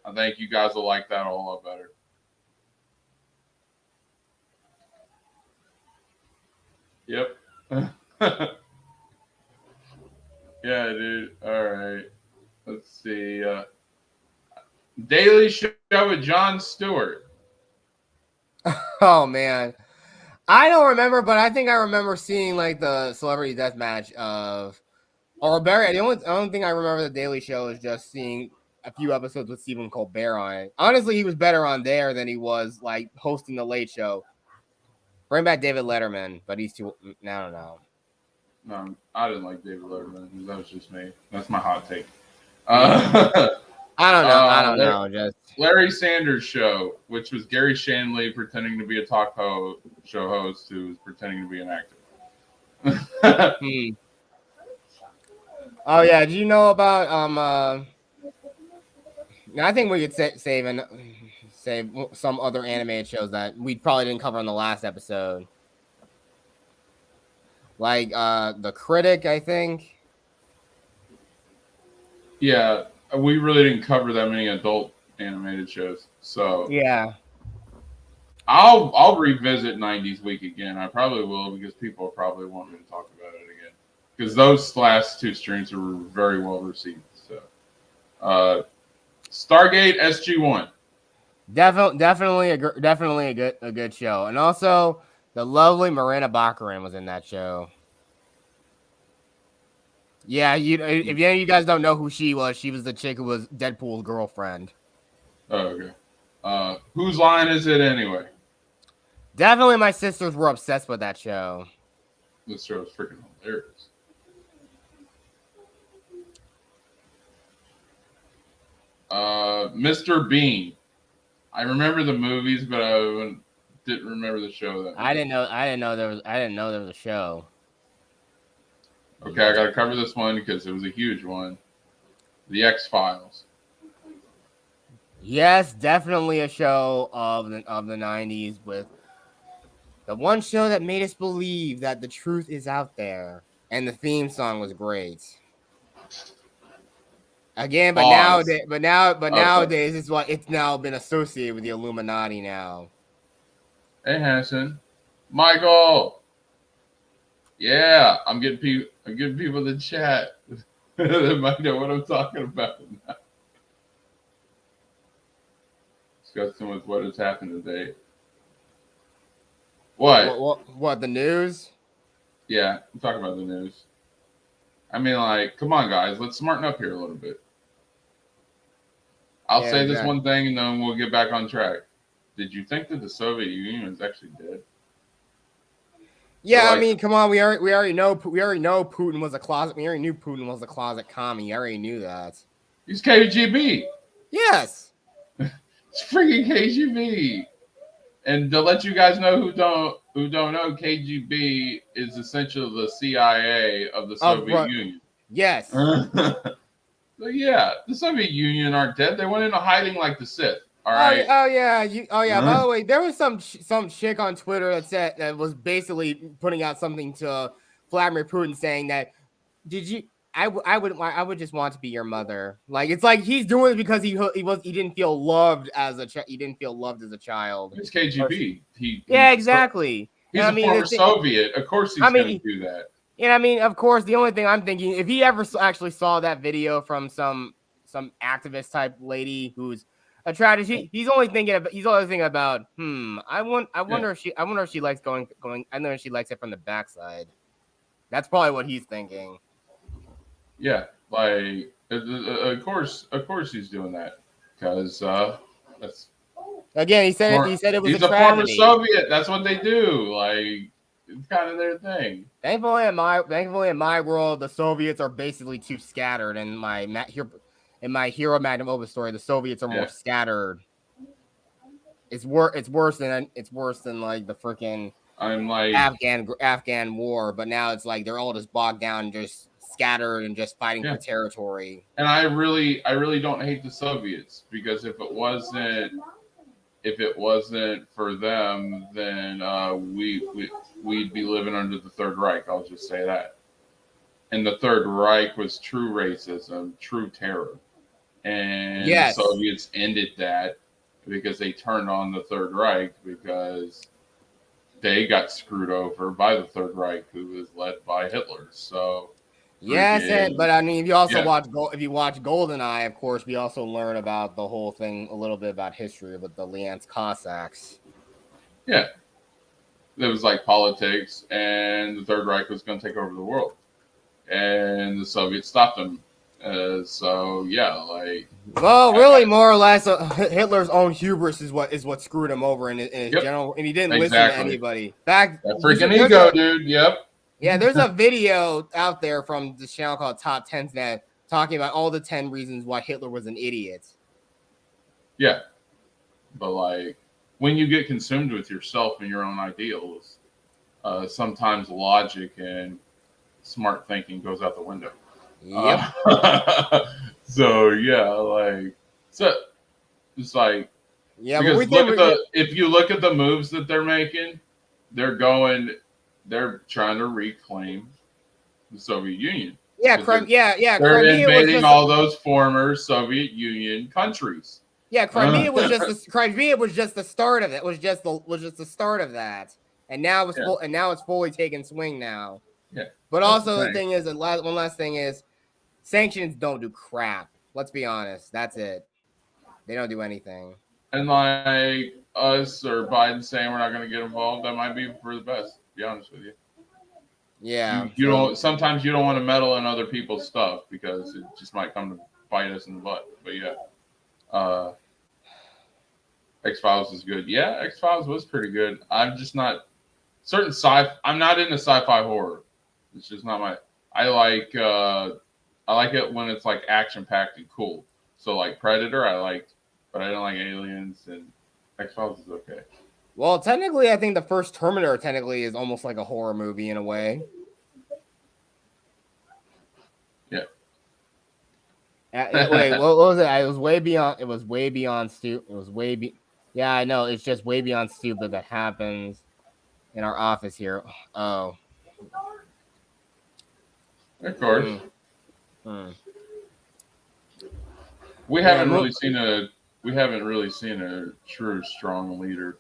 I think you guys will like that a whole lot better. Yep. Yeah, dude. All right. Let's see. Daily Show with Jon Stewart. Oh man, I don't remember, but I think I remember seeing like the celebrity death match of Barry. The only thing I remember the Daily Show is just seeing a few episodes with Stephen Colbert on it. Honestly, he was better on there than he was like hosting the Late Show Bring back David Letterman, but he's too. I don't know. No, I didn't like David Letterman. That was just me. That's my hot take. I don't know. I don't know. Just Larry Sanders Show, which was Gary Shanley pretending to be a talk show host who was pretending to be an actor. Oh yeah, do you know about I think we could save some other animated shows that we probably didn't cover in the last episode, like The Critic, I think. Yeah, we really didn't cover that many adult animated shows, so yeah, I'll revisit 90s Week again. I probably will because people probably want me to talk about it again because those last two streams were very well received. So, Stargate SG-1, definitely a good show, and also the lovely Miranda Baccarin was in that show. Yeah, if any of you guys don't know who she was the chick who was Deadpool's girlfriend. Oh, okay. Whose line is it anyway? Definitely, my sisters were obsessed with that show. This show is freaking hilarious. Mr. Bean. I remember the movies, but I didn't remember the show. I didn't know there was a show. Okay, I got to cover this one because it was a huge one. The X-Files. Yes, definitely a show of the 90s with the one show that made us believe that the truth is out there, and the theme song was great. Again, but nowadays it's what it's now been associated with the Illuminati now. Hey, Hanson, Michael. Yeah, I'm getting people to chat. They might know what I'm talking about now. Discussing with what has happened today. What the news? Yeah, I'm talking about the news. I mean, like, come on, guys, let's smarten up here a little bit. I'll say this one thing, and then we'll get back on track. Did you think that the Soviet Union was actually dead? Yeah, so, I mean, come on, we already know Putin was a closet. We already knew Putin was a closet commie. I already knew that. He's KGB. Yes, it's freaking KGB. And to let you guys know who don't know, KGB is essentially the CIA of the Soviet Union. Yes. So yeah, the Soviet Union aren't dead. They went into hiding like the Sith. All right. Oh yeah. By the way, there was some chick on Twitter that was basically putting out something to Vladimir Putin saying that I would just want to be your mother. Like it's like he's doing it because he didn't feel loved as a child. It's KGB. Exactly. He's a former Soviet. Of course he's going to do that. And I mean, of course, the only thing I'm thinking, if he ever actually saw that video from some activist type lady who's a tragedy, he's only thinking about, I wonder if she likes going. I know she likes it from the backside. That's probably what he's thinking. Yeah, like of course he's doing that because that's again. He said it was. He's a former Soviet. That's what they do. Like it's kind of their thing. Thankfully, in my world, the Soviets are basically too scattered. And in my Hero Magnum Opus story, the Soviets are more scattered. It's worse than like the freaking Afghan war. But now it's like they're all just bogged down and just scattered and just fighting for territory. And I really don't hate the Soviets because if it wasn't for them, then we'd be living under the Third Reich. I'll just say that. And the Third Reich was true racism, true terror. And the Soviets ended that because they turned on the Third Reich because they got screwed over by the Third Reich, who was led by Hitler. So but I mean, if you also watch GoldenEye, of course, we also learn about the whole thing, a little bit about history with the Lians Cossacks. Yeah. It was like politics, and the Third Reich was going to take over the world. And the Soviets stopped them. So yeah, like. Well, really, more or less, Hitler's own hubris is what screwed him over in his Yep, general, and he didn't listen to exactly. anybody. Back, That freaking ego, dude. Yep. Yeah, there's a video out there from the channel called Top 10 that talking about all the 10 reasons why Hitler was an idiot. Yeah, but like when you get consumed with yourself and your own ideals, sometimes logic and smart thinking goes out the window. Yep. So yeah, like so it's like yeah, because if you look at the moves that they're making, they're trying to reclaim the Soviet Union. Yeah, They're Crimea invading all those former Soviet Union countries. Yeah, Crimea was just the start of it. Was just the start of that, and now it's fully taken swing now. Yeah, but also the thing is, one last thing is, sanctions don't do crap. Let's be honest. That's it. They don't do anything. And like us or Biden saying we're not going to get involved, that might be for the best. To be honest with you. Yeah. You don't. Sometimes you don't want to meddle in other people's stuff because it just might come to bite us in the butt. But yeah. X-Files is good. Yeah, X-Files was pretty good. I'm just not I'm not into sci-fi horror. It's just not my. I like it when it's like action-packed and cool. So like Predator, I liked, but I don't like Aliens, and X-Files is okay. Well, technically, I think the first Terminator technically is almost like a horror movie in a way. Yeah. Wait, what was it? It was way beyond. It was way beyond stupid. It was way. Yeah, I know. It's just way beyond stupid that happens in our office here. Oh. Of course. We haven't really seen a true strong leader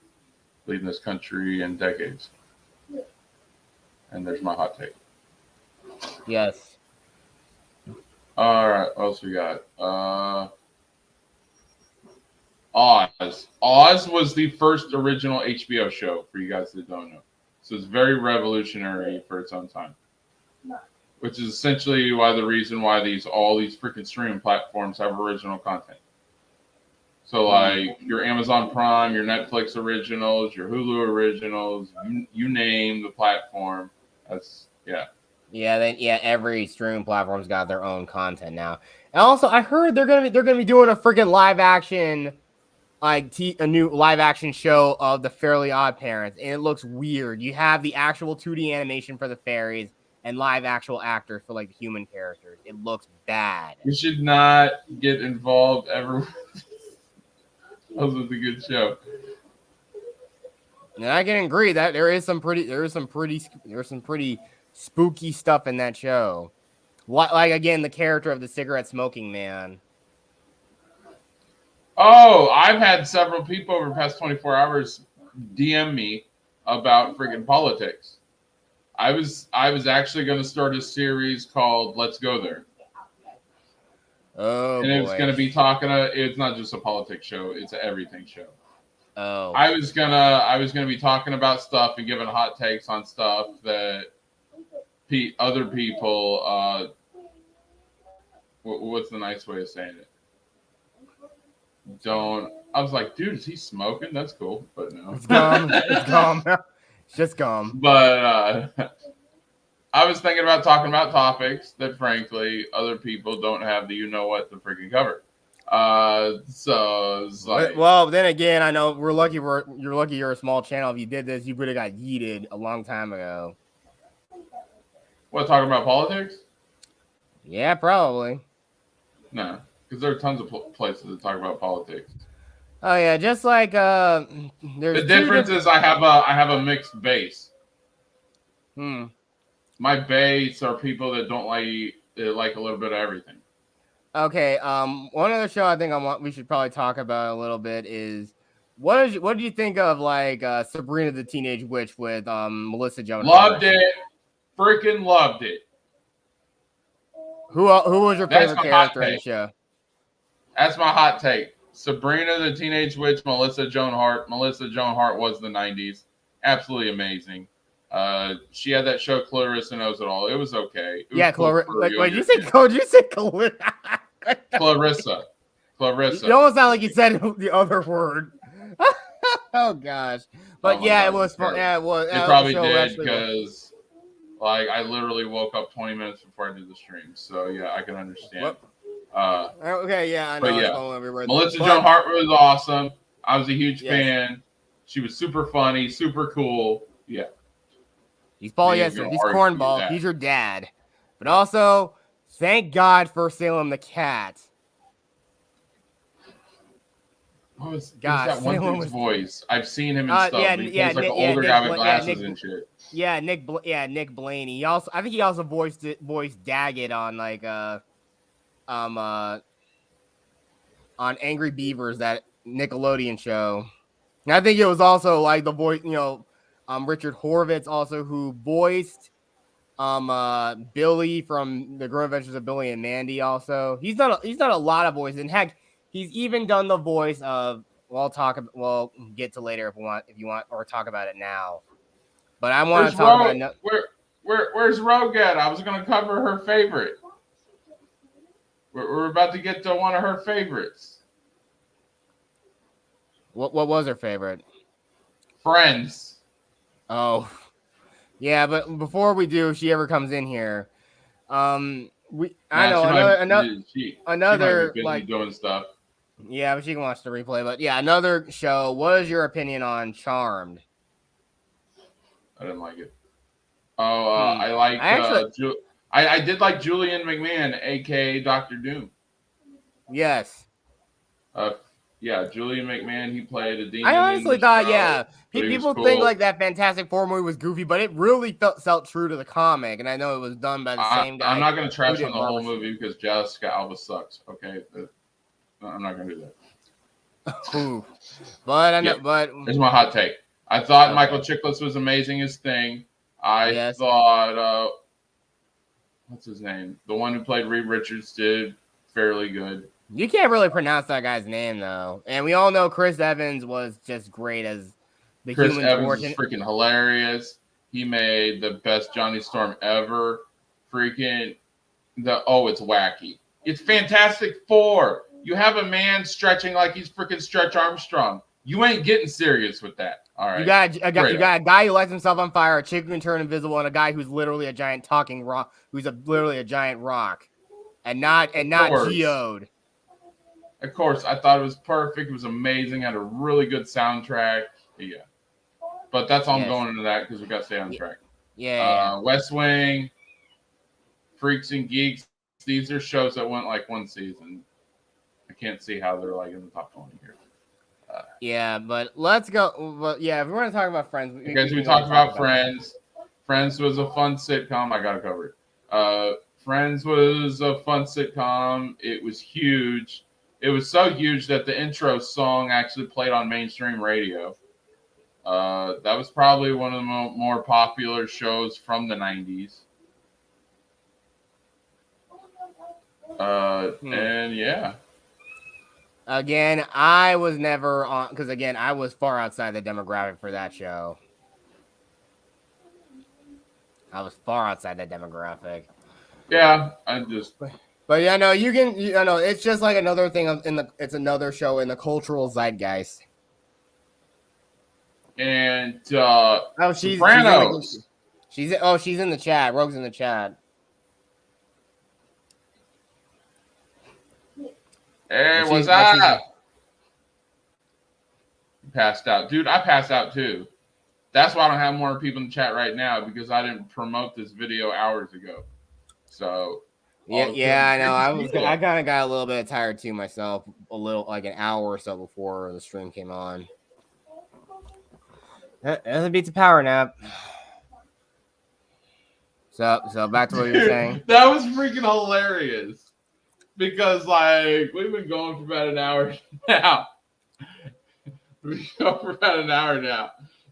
leading this country in decades. And there's my hot take. Yes. All right, what else we got? Oz. Oz was the first original HBO show, for you guys that don't know. So it's very revolutionary for its own time. Which is essentially the reason why all these freaking streaming platforms have original content. So like your Amazon Prime, your Netflix originals, your Hulu originals, you name the platform. Every streaming platform's got their own content now. And also, I heard they're gonna be doing a freaking live action, a new live action show of the Fairly Odd Parents, and it looks weird. You have the actual 2D animation for the fairies and live actual actors for like the human characters. It looks bad. We should not get involved ever. That was a good show. And I can agree that there is some pretty spooky stuff in that show. Like again, the character of the cigarette smoking man. Oh, I've had several people over the past 24 hours DM me about freaking politics. I was actually going to start a series called "Let's Go There." Oh, and it was going to be it's not just a politics show; it's an everything show. Oh, I was gonna be talking about stuff and giving hot takes on stuff that other people. What's the nice way of saying it? I was like, dude, is he smoking? That's cool, but no. It's gum. It's gum. It's just gum. But I was thinking about talking about topics that, frankly, other people don't have the to freaking cover. So it's like, well, then again, I know you're lucky you're a small channel. If you did this, you would have got yeeted a long time ago. What, talking about politics? Yeah, probably. No, because there are tons of places to talk about politics. Oh yeah, just like there's the difference is I have a mixed base. My base are people that don't like a little bit of everything. Okay, one other show I think we should probably talk about a little bit is what do you think of like Sabrina the Teenage Witch with Melissa Joan Hart? Loved it. Freaking loved it. Who was your favorite character in the show? That's my hot take. Sabrina the Teenage Witch, Melissa Joan Hart. Melissa Joan Hart was the 90s. Absolutely amazing. She had that show Clarissa Knows It All. It was okay. It was Clarissa. cool Wait, did you say Clarissa? Clarissa. You almost sound like you said the other word. Oh gosh, but God, it was fun. Yeah, it was. It probably did because, like, I literally woke up 20 minutes before I did the stream. So yeah, I can understand. Okay, yeah, I know. But yeah, Melissa Joan Hart was awesome. I was a huge fan. She was super funny, super cool. Yeah. He's Paul. Yes, he's cornball. He's your dad. But also, thank God for Salem the cat. What was that one dude's voice? I've seen him in stuff. He plays like an older guy with glasses and shit. Yeah, Nick Blaney. I think he also voiced Daggett on like on Angry Beavers, that Nickelodeon show. And I think it was also like the voice, Richard Horvitz also, who voiced Billy from The Grown Adventures of Billy and Mandy. Also, he's done a lot of voices, and heck, he's even done the voice of. We'll get to later if you want, or talk about it now. But I want to talk about where's Rogue at? I was going to cover her favorite. We're about to get to one of her favorites. What was her favorite? Friends. Oh, yeah. But before we do, if she ever comes in here, another like doing stuff. Yeah, but she can watch the replay. But yeah, another show. What is your opinion on Charmed? I didn't like it. I did like Julian McMahon, aka Dr. Doom. Yes. Julian McMahon. He played a demon. I honestly thought, people think like that Fantastic Four movie was goofy, but it really felt true to the comic, and I know it was done by the same guy. I'm not going to trash on the whole movie because Jessica Alba sucks. Okay. I'm not gonna do that. Ooh. But here's my hot take. I thought Michael Chiklis was amazing as Thing. I thought what's his name? The one who played Reed Richards did fairly good. You can't really pronounce that guy's name though, and we all know Chris Evans was just great as the Chris Evans is freaking hilarious. He made the best Johnny Storm ever. It's wacky. It's Fantastic Four. You have a man stretching like he's freaking Stretch Armstrong. You ain't getting serious with that. All right. You got a guy who lights himself on fire, a chick who can turn invisible, and a guy who's literally a giant talking rock, literally a giant rock, and not geode. Of course, I thought it was perfect. It was amazing. Had a really good soundtrack. Yeah. But that's all I'm going into that because we got to stay on track. Yeah. West Wing, Freaks and Geeks. These are shows that went like one season. I can't see how they're like in the top 20 here. But let's go. Well, if we want to talk about Friends, we talked about Friends. Friends was a fun sitcom. I gotta cover it. Friends was a fun sitcom. It was huge. It was so huge that the intro song actually played on mainstream radio. That was probably one of the more popular shows from the 90s. And yeah. Again, I was never on because I was far outside the demographic for that show. I was far outside that demographic. Yeah, I just. But yeah, no, it's just like another thing it's another show in the cultural zeitgeist. And Sopranos. She's in the chat. Rogue's in the chat. Hey, what's up? Passed out. Dude, I passed out too. That's why I don't have more people in the chat right now because I didn't promote this video hours ago. So I know. I kind of got a little bit tired too myself, a little like an hour or so before the stream came on. That beats a power nap. So back to what you were saying. That was freaking hilarious. Because, like, we've been going for about an hour now.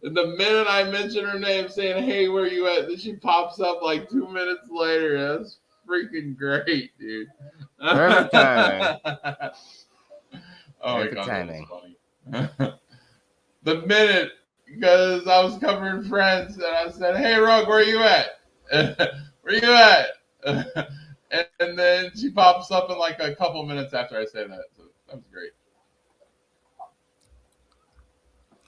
And the minute I mention her name saying, hey, where you at? Then she pops up like 2 minutes later. That's freaking great, dude. Perfect timing. Oh, my God. That's funny. The minute because I was covering Friends, and I said, "Hey, Rug, where you at? Where you at?" And then she pops up in like a couple minutes after I say that. So that was great.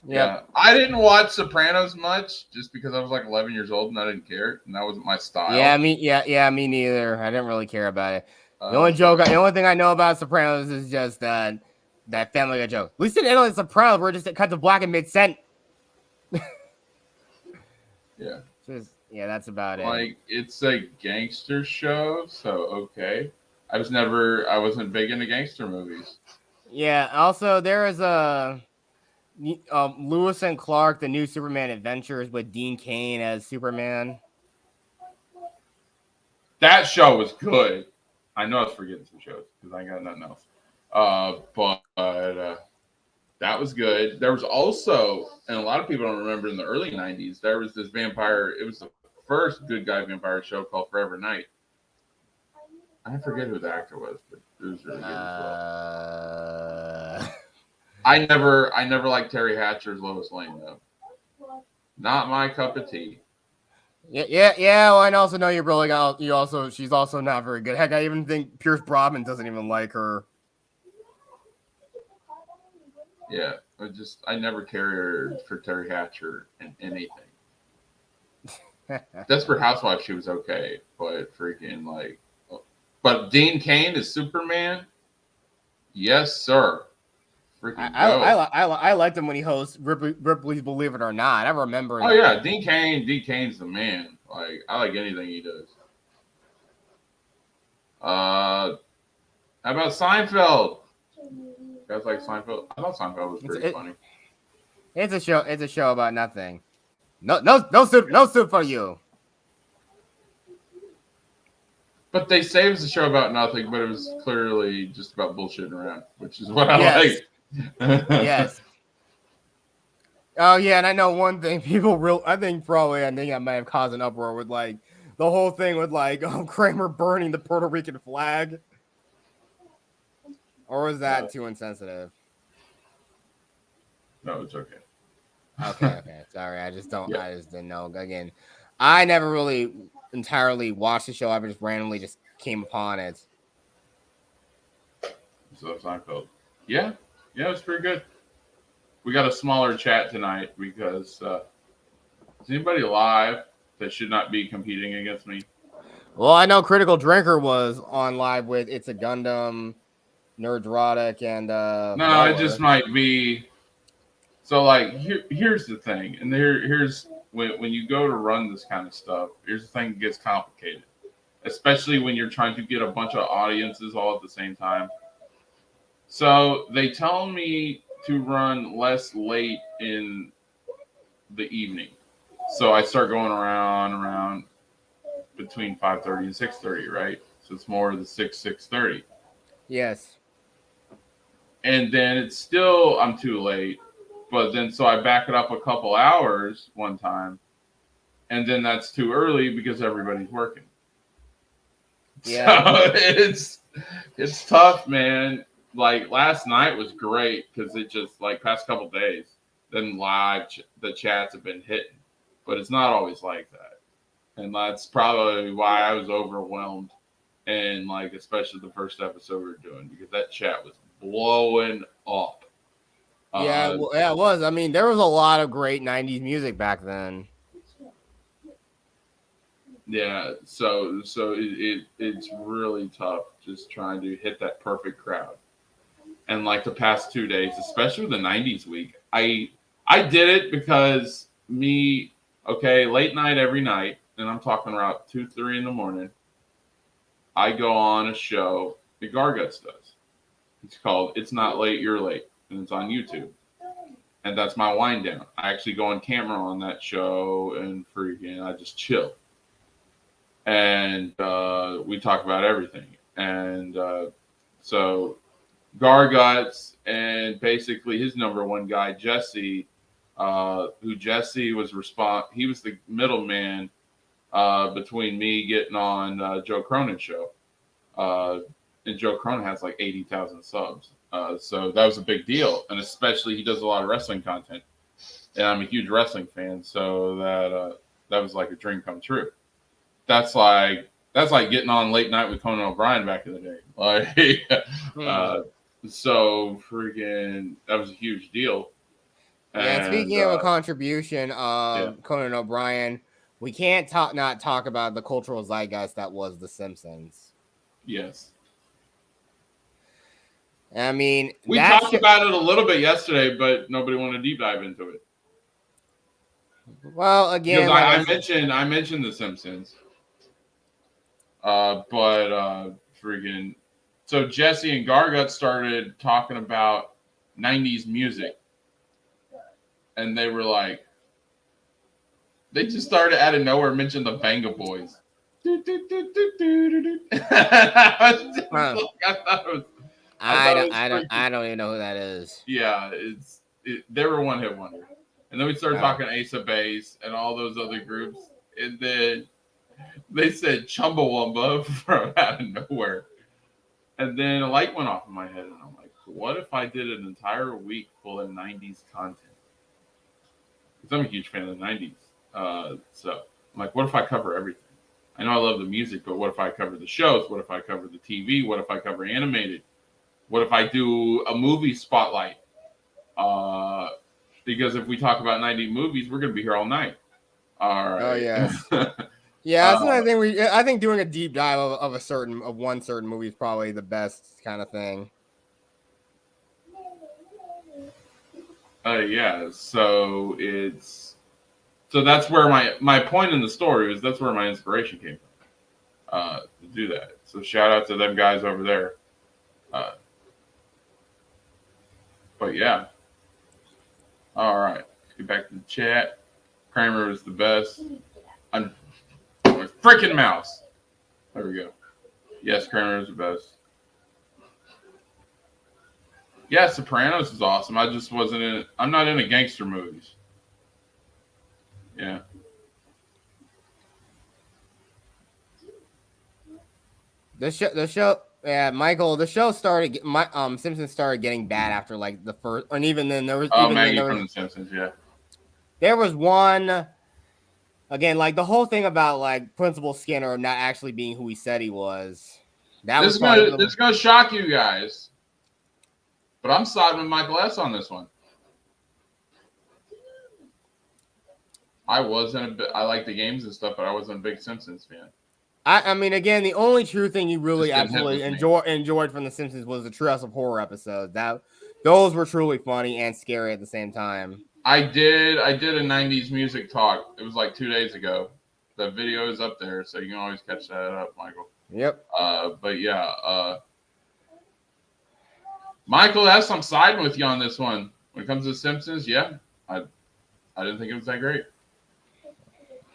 Yep. Yeah, I didn't watch Sopranos much just because I was like 11 years old and I didn't care, and that wasn't my style. Yeah, me neither. I didn't really care about it. The So- only thing I know about Sopranos is just that Family Guy joke. At least in Italy, Sopranos were just cut to black and mid-cent. Yeah. Yeah, that's about it. Like, it's a gangster show, so okay. I wasn't big into gangster movies. Yeah, also there is a Lewis and Clark, the new Superman Adventures with Dean Cain as Superman. That show was good. I know I was forgetting some shows because I ain't got nothing else. But that was good. There was also, and a lot of people don't remember, in the early 90s, there was this vampire. It was the first good guy vampire show called Forever Night. I forget who the actor was, but it was really good as well. I never liked Terry Hatcher's Lois Lane though. Not my cup of tea. Yeah. Well, I also know you're really she's also not very good. Heck, I even think Pierce Brosnan doesn't even like her. Yeah, I never cared for Terry Hatcher in anything. Desperate Housewives, she was okay, but freaking like, but Dean Cain is Superman. Yes, sir. I liked him when he hosts Ripley's Believe It or Not. I remember. Oh yeah, Dean Cain's the man. Like, I like anything he does. How about Seinfeld? You guys like Seinfeld? I thought Seinfeld was pretty funny. It's a show about nothing. No soup for you. But they say it was a show about nothing, but it was clearly just about bullshitting around, which is what I like. Yes. Oh yeah, and I know one thing I think I might have caused an uproar with like the whole thing with like Kramer burning the Puerto Rican flag. Or was that too insensitive? No, it's okay. Okay. Sorry, I just didn't know. Again, I never really entirely watched the show. I just randomly just came upon it. So Seinfeld. Yeah, it's pretty good. We got a smaller chat tonight because is anybody live that should not be competing against me? Well, I know Critical Drinker was on live with It's a Gundam, Nerdrotic, and no, it just might be. So like here's the thing, and here's when you go to run this kind of stuff, here's the thing that gets complicated, especially when you're trying to get a bunch of audiences all at the same time. So they tell me to run less late in the evening. So I start going around between 5:30 and 6:30, right? So it's more the 6:30. Yes. And then it's still, I'm too late. But then so I back it up a couple hours one time. And then that's too early because everybody's working. Yeah. So it's tough, man. Like last night was great because it just like past couple days, then the chats have been hitting, but it's not always like that, and that's probably why I was overwhelmed, and like especially the first episode we were doing because that chat was blowing up. Yeah, it was. I mean, there was a lot of great '90s music back then. Yeah, so it's really tough just trying to hit that perfect crowd. And like the past 2 days, especially the 90s week, I did it because late night every night, and I'm talking around 2-3 in the morning, I go on a show that Garguts does. It's called It's Not Late, You're Late, and it's on YouTube. And that's my wind down. I actually go on camera on that show and freaking I just chill. And we talk about everything. And so Garguts and basically his number one guy, Jesse, who Jesse was he was the middleman between me getting on Joe Cronin's show. And Joe Cronin has like 80,000 subs. So that was a big deal. And especially he does a lot of wrestling content. and I'm a huge wrestling fan, so that was like a dream come true. That's like getting on late night with Conan O'Brien back in the day. Like, so freaking that was a huge deal. Yeah, and speaking of a contribution of Conan O'Brien, we can't not talk about the cultural zeitgeist that was The Simpsons. Yes. I mean, we talked about it a little bit yesterday, but nobody wanted to deep dive into it. Well, again, because I mentioned The Simpsons, but freaking, so Jesse and Gargut started talking about 90s music, and they were like, they just started out of nowhere mentioning the Banga Boys. I don't even know who that is. Yeah, they were one hit wonder, and then we started talking Ace of Base and all those other groups, and then they said Chumbawamba from out of nowhere, and then a light went off in my head, and I'm like, what if I did an entire week full of 90s content? Because I'm a huge fan of the 90s, so I'm like, what if I cover everything? I know I love the music, but what if I cover the shows? What if I cover the TV? What if I cover animated? What if I do a movie spotlight? Because if we talk about 90 movies, we're going to be here all night. All right. Oh, yes. Yeah, that's another thing. I think doing a deep dive of one certain movie is probably the best kind of thing. Yeah. So that's where my point in the story was. That's where my inspiration came from to do that. So shout out to them guys over there. But yeah. All right. Let's get back to the chat. Kramer is the best. I'm a freaking mouse. There we go. Yes, Kramer is the best. Yeah, Sopranos is awesome. I just wasn't I'm not into gangster movies. Yeah. The show, yeah, Michael. The show started. Simpsons started getting bad after like the first, and even then there was. Maggie from The Simpsons, yeah. There was one. Again, like the whole thing about like Principal Skinner not actually being who he said he was. This is gonna shock you guys, but I'm siding with Michael S. on this one. I like the games and stuff, but I wasn't a big Simpsons fan. I mean, again, the only true thing you really absolutely enjoyed from The Simpsons was the Treehouse of Horror episodes. Those were truly funny and scary at the same time. I did a 90s music talk. It was like 2 days ago. The video is up there, so you can always catch that up, Michael. Yep. But yeah, Michael S., I'm siding with you on this one. When it comes to The Simpsons, yeah, I didn't think it was that great.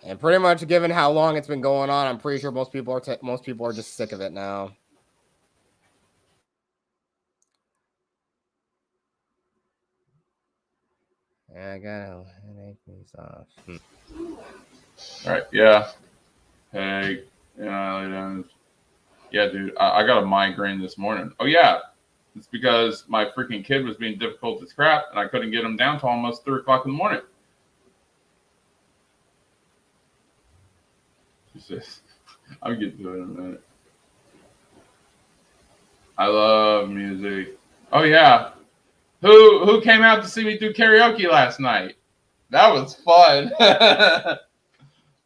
And pretty much, given how long it's been going on, I'm pretty sure most people are just sick of it now. Yeah, I gotta take these off. All right, yeah. Hey, yeah, dude, I got a migraine this morning. Oh yeah, it's because my freaking kid was being difficult as crap, and I couldn't get him down till almost 3 o'clock in the morning. I'll get to it in a minute. I love music. Oh yeah, who came out to see me do karaoke last night? That was fun.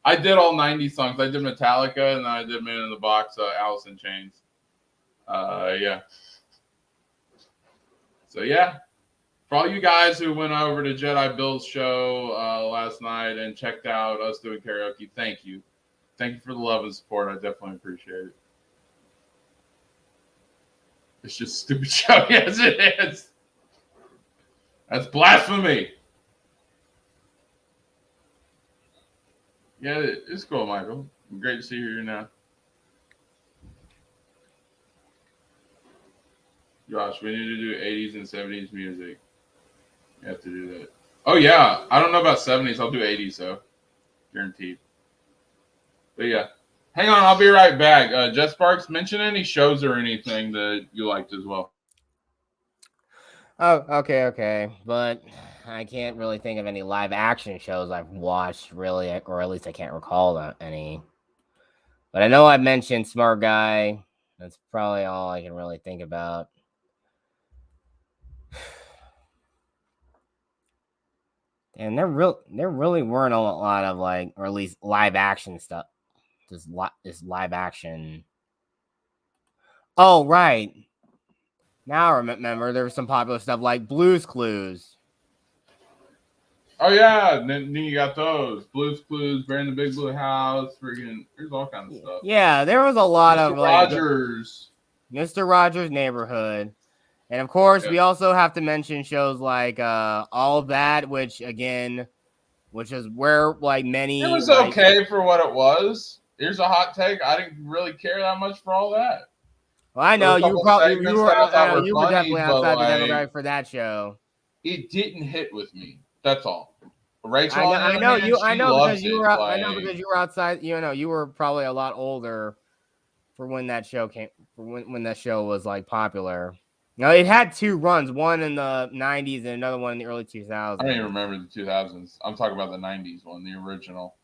I did all 90s songs. I did Metallica, and then I did Man in the Box, Alice in Chains. Yeah. So yeah, for all you guys who went over to Jedi Bill's show last night and checked out us doing karaoke, thank you. Thank you for the love and support. I definitely appreciate it. It's just a stupid show. Yes, it is. That's blasphemy. Yeah, it's cool, Michael. Great to see you here now. Josh, we need to do 80s and 70s music. You have to do that. Oh, yeah. I don't know about 70s. I'll do 80s, though. Guaranteed. But, yeah. Hang on. I'll be right back. Jess Sparks, mention any shows or anything that you liked as well. Oh, okay. But I can't really think of any live action shows I've watched, really, or at least I can't recall any. But I know I mentioned Smart Guy. That's probably all I can really think about. And there really weren't a lot of like, or at least live action stuff. Just live action. Oh, right. Now I remember there was some popular stuff like Blue's Clues. Oh yeah, then you got those Blue's Clues, Brand the Big Blue House, freaking. There's all kinds of stuff. Yeah, there was a lot Mr. of like Rogers, Mr. Rogers' Neighborhood, and of course we also have to mention shows like All of That, which is where like many. it was like, okay for what it was. Here's a hot take: I didn't really care that much for All That. Well, I know you were funny, definitely but outside the demographic for that show. It didn't hit with me. That's all. Rachel, I know because you were outside. You were probably a lot older for when that show came. For when that show was like popular. No, it had two runs, one in the 90s and another one in the early 2000s. I don't even remember the 2000s. I'm talking about the 90s one, the original.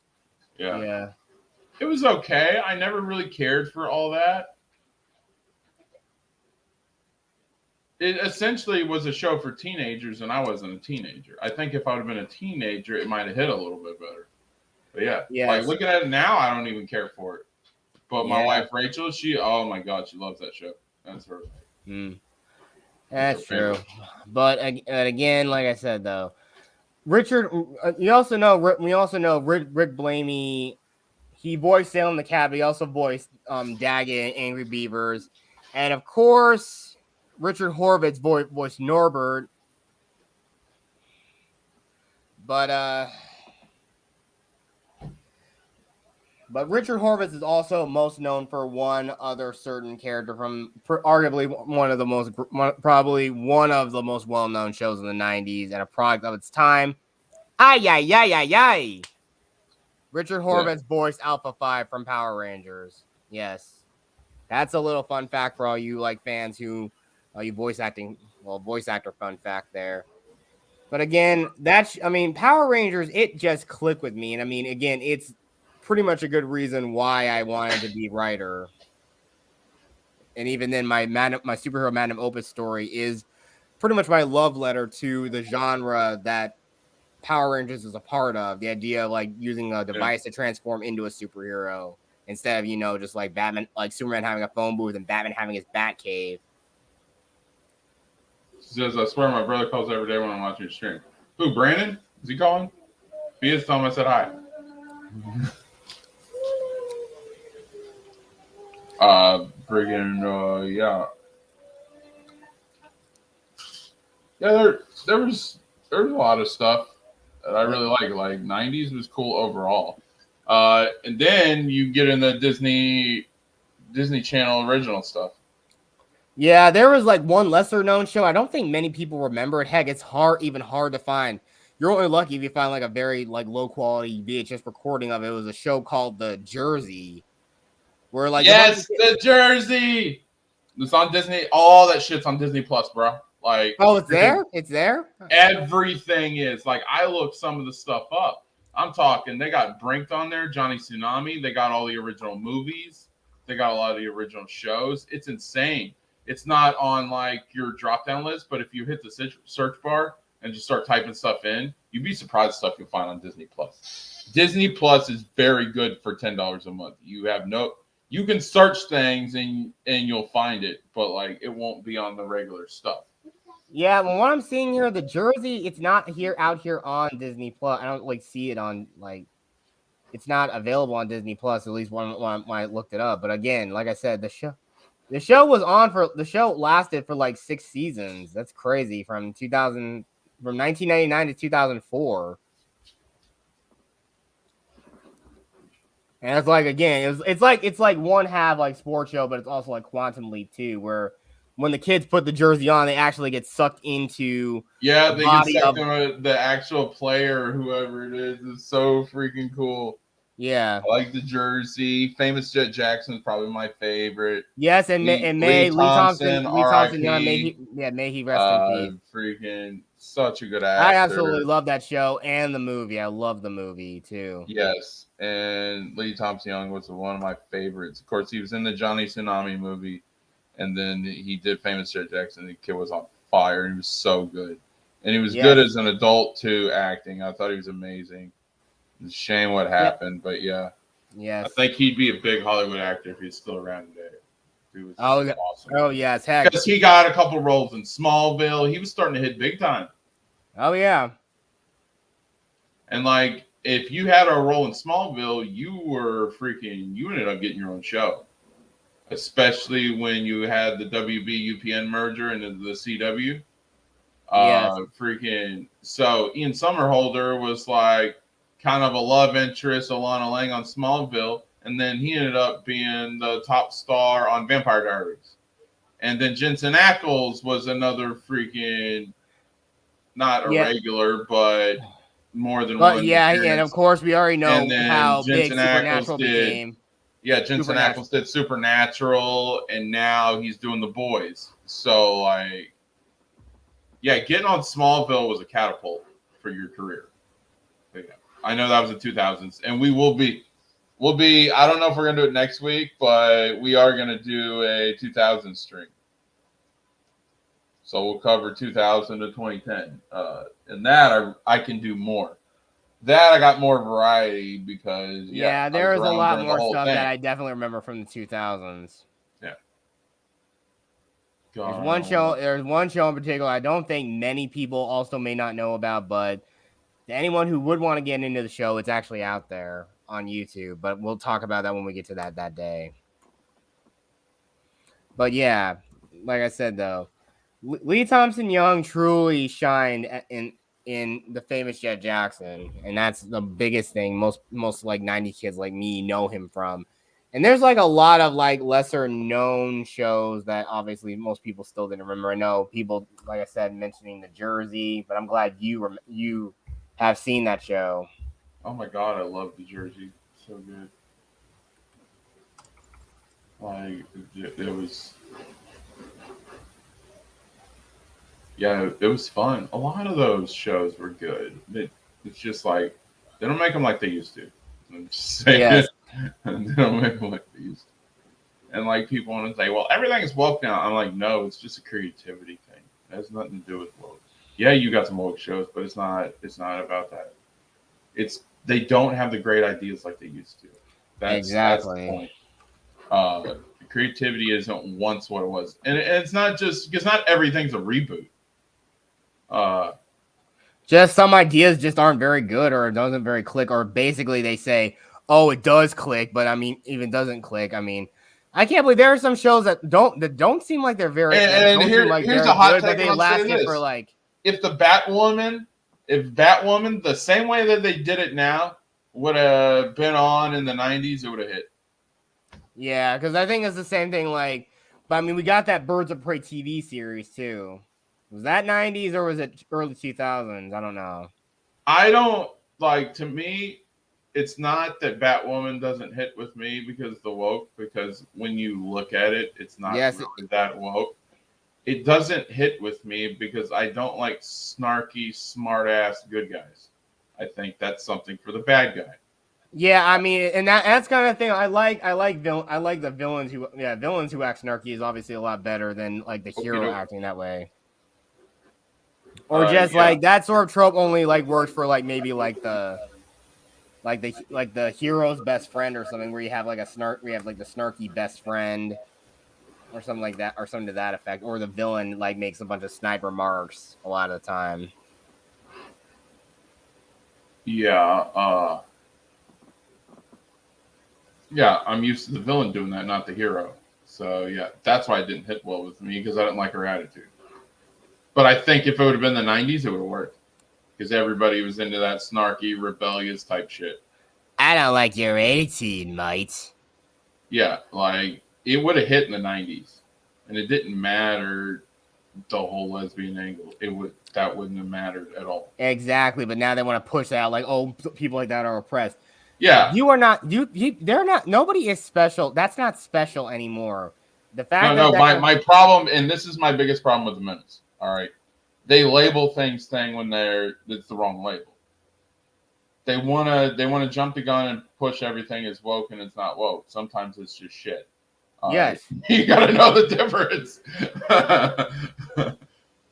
Yeah. It was okay. I never really cared for All That. It essentially was a show for teenagers, and I wasn't a teenager. I think if I would have been a teenager, it might have hit a little bit better. But yeah. Like looking at it now, I don't even care for it. But my wife Rachel, oh my god, she loves that show. That's her. That's true. But again, like I said though, Richard, we also know Rick Blamey. He voiced Salem the Cat, but he also voiced Daggett and Angry Beavers, and of course. Richard Horvitz voiced Norbert, but Richard Horvitz is also most known for one other certain character from arguably probably one of the most well-known shows in the 90s and a product of its time. Ay. Richard Horvitz voiced Alpha 5 from Power Rangers. Yes, that's a little fun fact for all you like fans who. You voice actor fun fact there. But again, Power Rangers, it just clicked with me. And I mean, again, it's pretty much a good reason why I wanted to be a writer. And even then, my superhero magnum opus story is pretty much my love letter to the genre that Power Rangers is a part of. The idea of like using a device to transform into a superhero instead of, just like Batman, like Superman having a phone booth and Batman having his bat cave. She says, I swear my brother calls every day when I'm watching your stream. Who, Brandon? Is he calling? If he is, tell him I said hi. Yeah. Yeah, there was a lot of stuff that I really like. Like 90s was cool overall. And then you get in the Disney Channel original stuff. Yeah, there was like one lesser known show. I don't think many people remember it. Heck, it's hard to find. You're only lucky if you find like a very like low quality VHS recording of it. It was a show called The Jersey, where like The Jersey. It's on Disney. All that shit's on Disney Plus, bro. Like it's there. It's there. Everything is like I looked some of the stuff up. I'm talking. They got Brinked on there, Johnny Tsunami. They got all the original movies. They got a lot of the original shows. It's insane. It's not on like your drop-down list, but if you hit the search bar and just start typing stuff in, you'd be surprised stuff you'll find on Disney Plus. Disney Plus is very good for $10 a month. You can search things and you'll find it, but like it won't be on the regular stuff. Yeah, well, what I'm seeing here, The Jersey, it's not out here on Disney Plus. I don't like see it on like it's not available on Disney Plus, at least when I looked it up. But again, like I said, the show lasted for like 6 seasons. That's crazy from 1999 to 2004. And it's like again, it's like one half like sports show, but it's also like Quantum Leap too, where when the kids put the jersey on, they actually get sucked into they get sucked into the actual player, whoever it is. It's so freaking cool. Yeah. I like the jersey. Famous Jet Jackson's probably my favorite. Yes, and Lee Thompson Young, R.I.P. may he rest in peace. Freaking such a good I actor. absolutely love that show and the movie. I love the movie too. Yes, and Lee Thompson Young was one of my favorites. Of course, he was in the Johnny Tsunami movie, and then he did Famous Jet Jackson. The kid was on fire, and he was so good. And he was good as an adult too, acting. I thought he was amazing. It's a shame what happened, but yeah. Yes. I think he'd be a big Hollywood actor if he's still around today. He was awesome. Oh yes, heck. Because he got a couple roles in Smallville. He was starting to hit big time. Oh yeah. And like, if you had a role in Smallville, you ended up getting your own show. Especially when you had the WB UPN merger and the CW. So Ian Somerhalder was like kind of a love interest, Alana Lang on Smallville, and then he ended up being the top star on Vampire Diaries. And then Jensen Ackles was another not a regular, but more than one. Yeah, and of course we already know how Jensen big Supernatural became. Yeah, Jensen Ackles did Supernatural, and now he's doing The Boys. So, like, yeah, getting on Smallville was a catapult for your career. But yeah, I know that was the 2000s, and we'll be. I don't know if we're gonna do it next week, but we are gonna do a 2000 stream. So we'll cover 2000 to 2010, and that I can do more. That I got more variety because there is a lot more stuff that I definitely remember from the 2000s. Yeah. There's one show in particular I don't think many people also may not know about, but to anyone who would want to get into the show, it's actually out there on YouTube. But we'll talk about that when we get to that day. But yeah, like I said though, Lee Thompson Young truly shined in the Famous Jet Jackson, and that's the biggest thing most like 90 kids like me know him from. And there's like a lot of like lesser known shows that obviously most people still didn't remember. I know people, like I said, mentioning The Jersey, but I'm glad you have seen that show. Oh my god, I love The Jersey. So good. Like it was. Yeah, it was fun. A lot of those shows were good. It's just like they don't make them like they used to. I'm just saying. Yes. They don't make them like they used to. And like people want to say, "Well, everything is woke now." I'm like, no, it's just a creativity thing. It has nothing to do with woke. Yeah, you got some woke shows, but it's not about that. They don't have the great ideas like they used to. That's the point. Creativity isn't once what it was, and it's not just because not everything's a reboot. Just some ideas just aren't very good, or it doesn't very click, or basically they say, "Oh, it does click," but I mean, even doesn't click. I mean, I can't believe there are some shows that don't seem like they're very. And here's a hot take. But they lasted for like. If Batwoman, the same way that they did it now would have been on in the 90s, it would have hit. Yeah, because I think it's the same thing. Like, but I mean, we got that Birds of Prey TV series too. Was that 90s or was it early 2000s? I don't know. I don't like. To me, it's not that Batwoman doesn't hit with me because the woke. Because when you look at it, it's not really that woke. It doesn't hit with me because I don't like snarky, smart-ass good guys. I think that's something for the bad guy. Yeah, I mean, and that's kind of thing I like the villains who act snarky is obviously a lot better than like the hero acting that way. Or just like that sort of trope only like works for like maybe like the hero's best friend or something where you have like the snarky best friend or something like that or something to that effect, or the villain like makes a bunch of sniper marks a lot of the time. Yeah, I'm used to the villain doing that, not the hero. So yeah, that's why it didn't hit well with me because I didn't like her attitude. But I think if it would have been the 90s, it would have worked because everybody was into that snarky, rebellious type shit. I don't like your attitude, mate. Yeah, like it would have hit in the 90s, and it didn't matter the whole lesbian angle. That wouldn't have mattered at all. Exactly, but now they want to push that out like, oh, people like that are oppressed. Yeah. You are not. They're not. Nobody is special. That's not special anymore. The fact No. that My problem, and this is my biggest problem with the Minutes. All right, they label things when it's the wrong label. They wanna jump the gun and push everything as woke, and it's not woke. Sometimes it's just shit. All right, you gotta know the difference.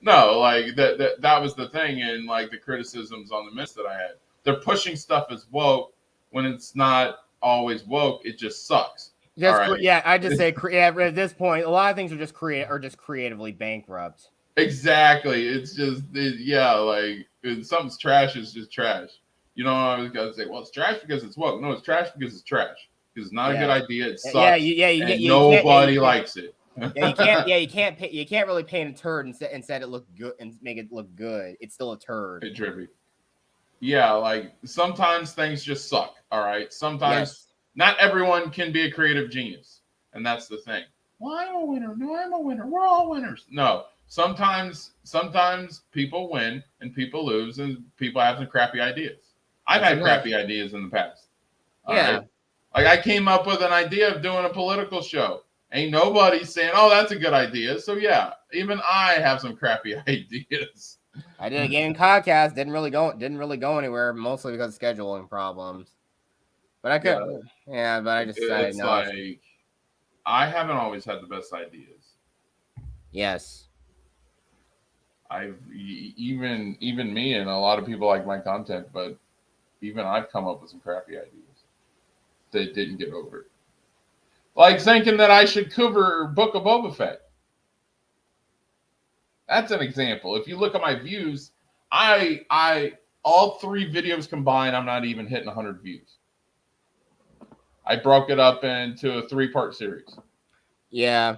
No, like that was the thing, and like the criticisms on the Minutes that I had. They're pushing stuff as woke when it's not always woke. It just sucks. I just say at this point, a lot of things are just creatively bankrupt. Exactly. It's just like something's trash is just trash. You know, I was gonna say, well, it's trash because it's woke. No, it's trash because it's trash. Because it's not a good idea. It sucks. And nobody likes it. You can't really paint a turd and set it look good and make it look good. It's still a turd. It's trippy. Yeah, like sometimes things just suck. All right. Sometimes not everyone can be a creative genius, and that's the thing. Well, I'm a winner. No, I'm a winner. We're all winners. No. Sometimes people win and people lose, and people have some crappy ideas. I've had crappy ideas in the past. Yeah. Right? Like I came up with an idea of doing a political show. Ain't nobody saying, "Oh, that's a good idea." So yeah, even I have some crappy ideas. I did a gaming podcast. Didn't really go anywhere, mostly because of scheduling problems. But I could, but I just decided it's like I haven't always had the best ideas. Yes. I've even me and a lot of people like my content, but even I've come up with some crappy ideas that didn't get over it. Like thinking that I should cover Book of Boba Fett. That's an example. If you look at my views, I all 3 videos combined, I'm not even hitting 100 views. I broke it up into a 3-part series. Yeah.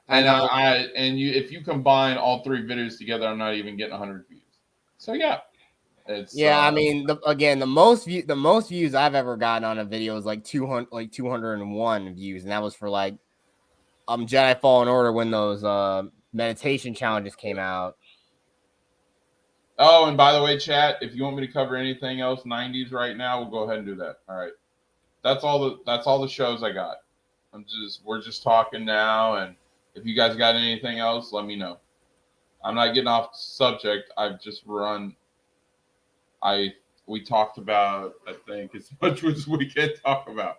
And if you combine all 3 videos together, I'm not even getting 100 views. So yeah, it's I mean, the most views I've ever gotten on a video is like 201 views, and that was for like Jedi Fallen Order when those meditation challenges came out. Oh, and by the way, chat, if you want me to cover anything else 90s right now, we'll go ahead and do that. All right, that's all the shows I got. We're just talking now, and if you guys got anything else, let me know. I'm not getting off subject. I've just run. We talked about, I think, as much as we can talk about.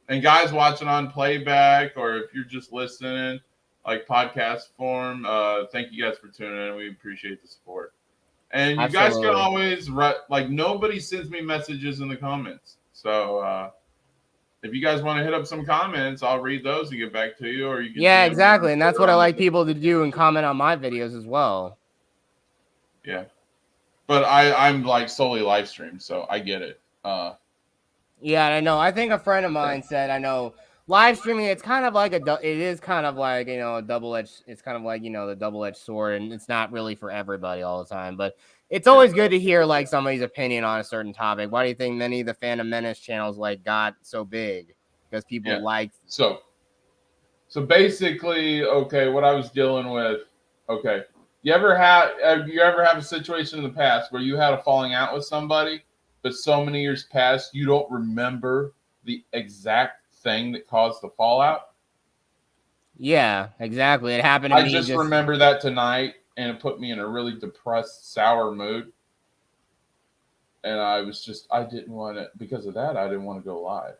And guys watching on playback, or if you're just listening, like podcast form, thank you guys for tuning in. We appreciate the support. And you guys can always nobody sends me messages in the comments. So if you guys want to hit up some comments, I'll read those and get back to you. Or you can exactly, and that's what I like people to do and comment on my videos as well. Yeah, but I'm like solely live stream, so I get it. Yeah, I know. I think a friend of mine said, I know live streaming. It's kind of like a double-edged. It's kind of like the double-edged sword, and it's not really for everybody all the time. But it's always good to hear like somebody's opinion on a certain topic. Why do you think many of the Phantom Menace channels got so big? Because people like. So basically, okay, what I was dealing with. Okay, you ever have a situation in the past where you had a falling out with somebody? But so many years past, you don't remember the exact thing that caused the fallout? Yeah, exactly. It happened to me. I just remember that tonight, and it put me in a really depressed, sour mood. And I didn't want to, because of that, I didn't want to go live.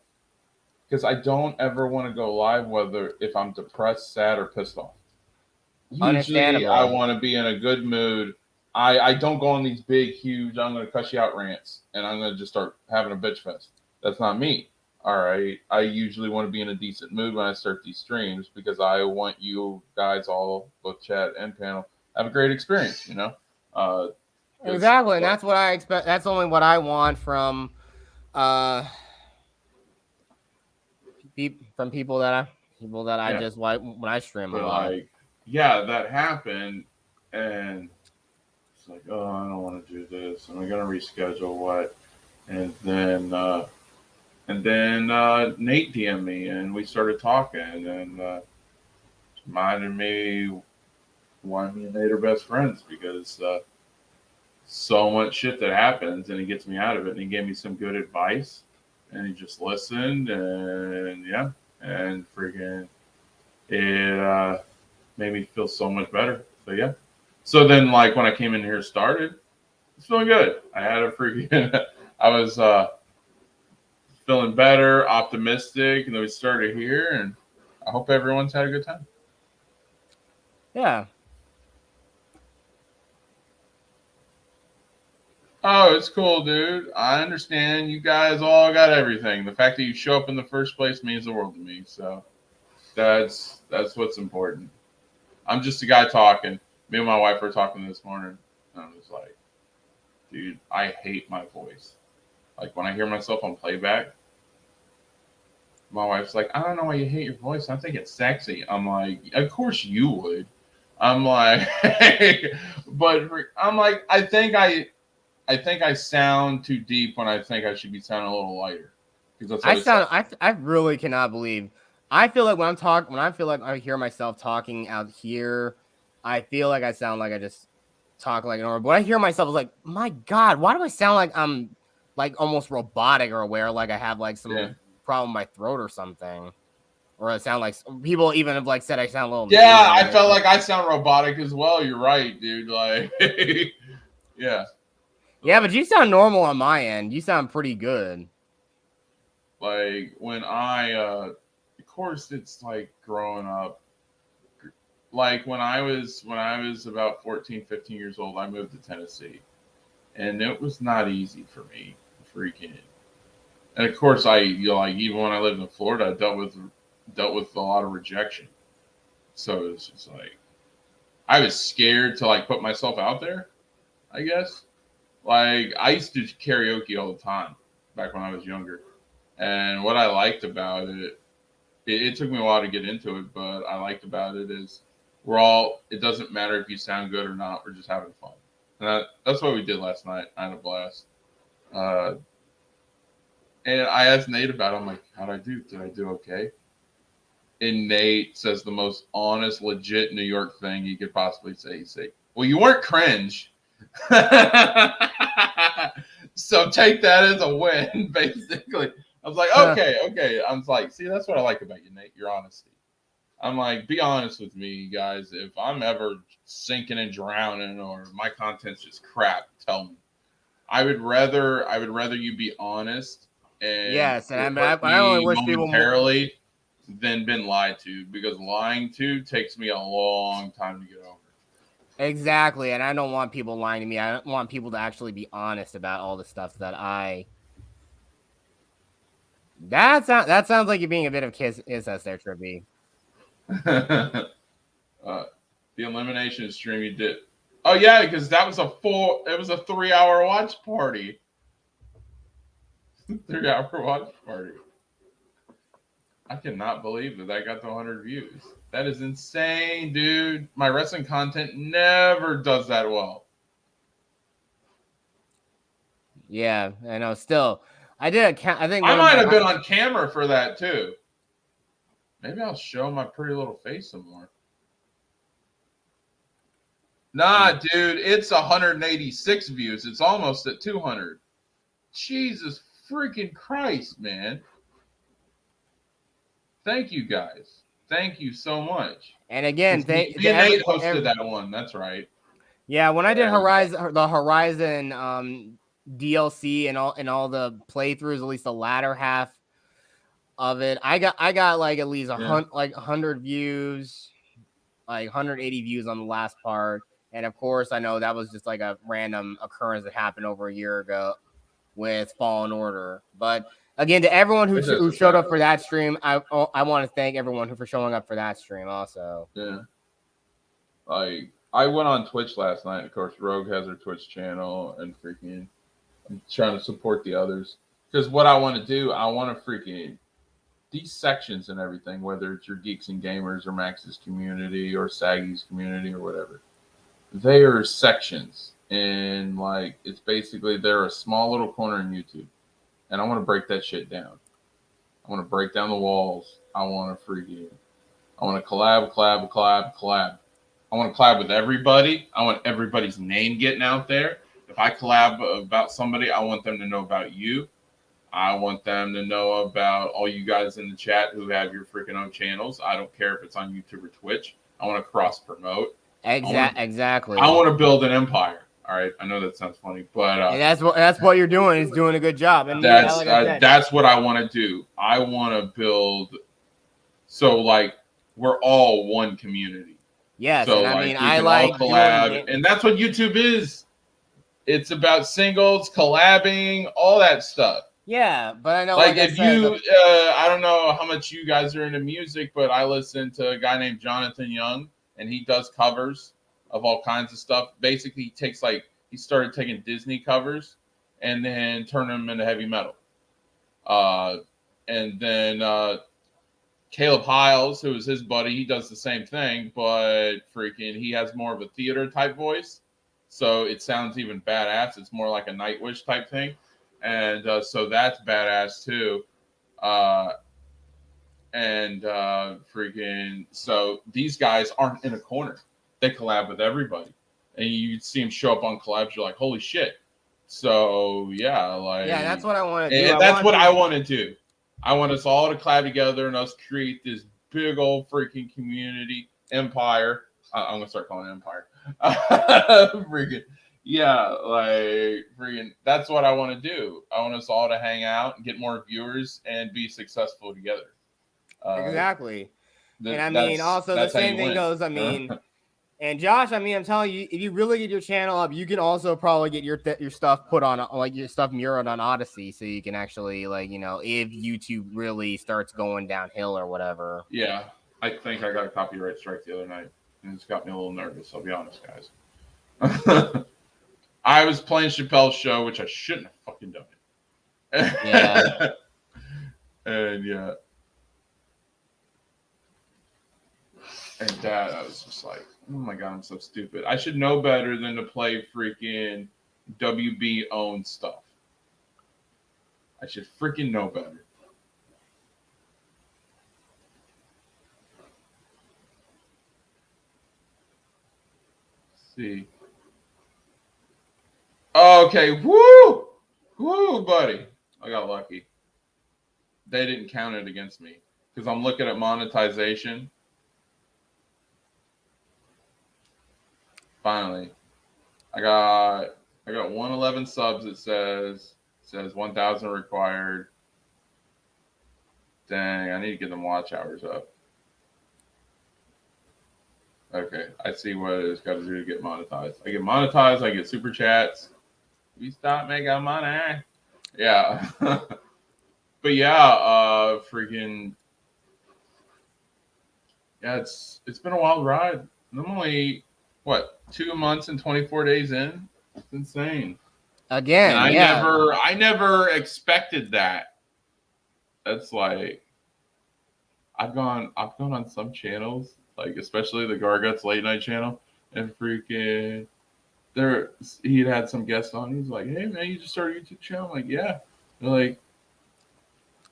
Because I don't ever want to go live, if I'm depressed, sad, or pissed off. Usually, I want to be in a good mood. I don't go on these big, huge, I'm going to cuss you out rants, and I'm going to just start having a bitch fest. That's not me. All right. I usually want to be in a decent mood when I start these streams because I want you guys all, both chat and panel, have a great experience, Exactly. And that's what I expect. That's only what I want from people that I just like when I stream a lot. Like, yeah, that happened, and it's like, oh, I don't want to do this. Am I going to reschedule what? And then Nate DM'd me, and we started talking, and reminded me why me and Nate are best friends because so much shit that happens, and he gets me out of it, and he gave me some good advice, and he just listened, and yeah, and freaking it made me feel so much better. So yeah. So then, like when I came in here, started, it's feeling good. I had a freaking, I was feeling better, optimistic, and then we started here, and I hope everyone's had a good time. Yeah. Oh, it's cool, dude. I understand you guys all got everything. The fact that you show up in the first place means the world to me. So that's what's important. I'm just a guy talking. Me and my wife were talking this morning, and I was like, dude, I hate my voice. Like when I hear myself on playback, my wife's like, I don't know why you hate your voice. I think it's sexy. I'm like, of course you would. I'm like, but I'm like, I think I sound too deep when I think I should be sounding a little lighter. Because that's I really cannot believe. I feel like when I feel like I hear myself talking out here, I feel like I sound like I just talk like normal. But when I hear myself, it's like, my God, why do I sound like I'm like almost robotic or aware, like I have like some problem with my throat or something? Or I sound like people even have like said I sound a little. Yeah, I felt like I sound robotic as well. You're right, dude. Like, yeah. Yeah, but you sound normal on my end. You sound pretty good. Like when of course, it's like growing up. Like when I was about 14, 15 years old, I moved to Tennessee, and it was not easy for me, freaking. And of course, like even when I lived in Florida, I dealt with a lot of rejection. So it's just like I was scared to like put myself out there, I guess. Like I used to do karaoke all the time back when I was younger. And what I liked about it took me a while to get into it, but I liked about it is it doesn't matter if you sound good or not, we're just having fun. And that's what we did last night. I had a blast. And I asked Nate about it. I'm like, how'd I do? Did I do okay? And Nate says the most honest, legit New York thing you could possibly say. He say, well, you weren't cringe. So take that as a win, basically. I was like, okay. I was like, see, that's what I like about you, Nate, your honesty. I'm like, be honest with me, guys. If I'm ever sinking and drowning or my content's just crap, tell me. I would rather you be honest and yes, and I only wish people momentarily than been lied to, because lying to takes me a long time to get over. Exactly, and I don't want people lying to me. I don't want people to actually be honest about all the stuff that I. That sounds like you're being a bit of kiss us there, Trippy. The elimination stream you did. Oh yeah, because that was a 3-hour watch party. 3-hour watch party. I cannot believe that got to 100 views. That is insane, dude. My wrestling content never does that well. Yeah, I know. Still, I did I think I might have been on camera for that too. Maybe I'll show my pretty little face some more. Nah, dude, it's 186 views. It's almost at 200. Jesus freaking Christ, man. Thank you, guys. Thank you so much. And again, Nate hosted that one. That's right. Yeah, when I did the Horizon DLC and all the playthroughs, at least the latter half of it, I got like at least 100 views, like 180 views on the last part. And of course, I know that was just like a random occurrence that happened over a year ago with Fallen Order. But again, to everyone who showed up for that stream, I want to thank everyone for showing up for that stream also. Yeah. Like, I went on Twitch last night. Of course, Rogue has her Twitch channel, and freaking I'm trying to support the others. Because what I want to do, I want to freaking these sections and everything, whether it's your Geeks and Gamers or Max's community or Saggy's community or whatever, they are sections. And like, it's basically, they're a small little corner in YouTube. And I want to break that shit down. I want to break down the walls. I want to collab. I want to collab with everybody. I want everybody's name getting out there. If I collab about somebody, I want them to know about you. I want them to know about all you guys in the chat who have your freaking own channels. I don't care if it's on YouTube or Twitch. I want to cross promote. Exactly. I want to build an empire. All right. I know that sounds funny, but and that's what you're doing. Is doing a good job. And that's what I want to do. I want to build. So like we're all one community. Yes. So and like, we can like all collab, and that's what YouTube is. It's about singles, collabing, all that stuff. Yeah, but I know, like if you, I don't know how much you guys are into music, but I listen to a guy named Jonathan Young, and he does covers of all kinds of stuff. Basically, he started taking Disney covers and then turning them into heavy metal. And then Caleb Hiles, who is his buddy, he does the same thing, but freaking he has more of a theater type voice. So it sounds even badass. It's more like a Nightwish type thing. And so that's badass too. Freaking, so these guys aren't in a corner. They collab with everybody. And you see them show up on collabs, you're like, holy shit. So yeah, that's what I want to do. And that's what I want to do. I want us all to collab together and us create this big old freaking community empire. I'm gonna start calling it empire. Freaking yeah, freaking. That's what I want to do. I want us all to hang out and get more viewers and be successful together. Exactly. And also the same thing goes. And Josh, I'm telling you, if you really get your channel up, you can also probably get your stuff put on, like your stuff mirrored on Odyssey, so you can actually, if YouTube really starts going downhill or whatever. Yeah, I think I got a copyright strike the other night, and it's got me a little nervous. I'll be honest, guys. I was playing Chappelle's show, which I shouldn't have fucking done it. Yeah. And yeah. And that, I was just like, oh my God, I'm so stupid. I should know better than to play freaking WB owned stuff. I should freaking know better. Let's see. Okay, woo! Woo, buddy. I got lucky. They didn't count it against me because I'm looking at monetization. Finally, I got 111 subs. It says 1,000 required. Dang, I need to get them watch hours up. Okay, I see what it's got to do to get monetized. I get monetized. I get super chats. We stop making money. Yeah, but yeah, freaking yeah. It's been a wild ride. I'm only 2 months and 24 days in. It's insane. Again, and I never expected that. That's like I've gone on some channels, like especially the Garguts late night channel, and freaking he'd had some guests on. He's like, "Hey man, you just started a YouTube channel?" I'm like, "Yeah." They're like,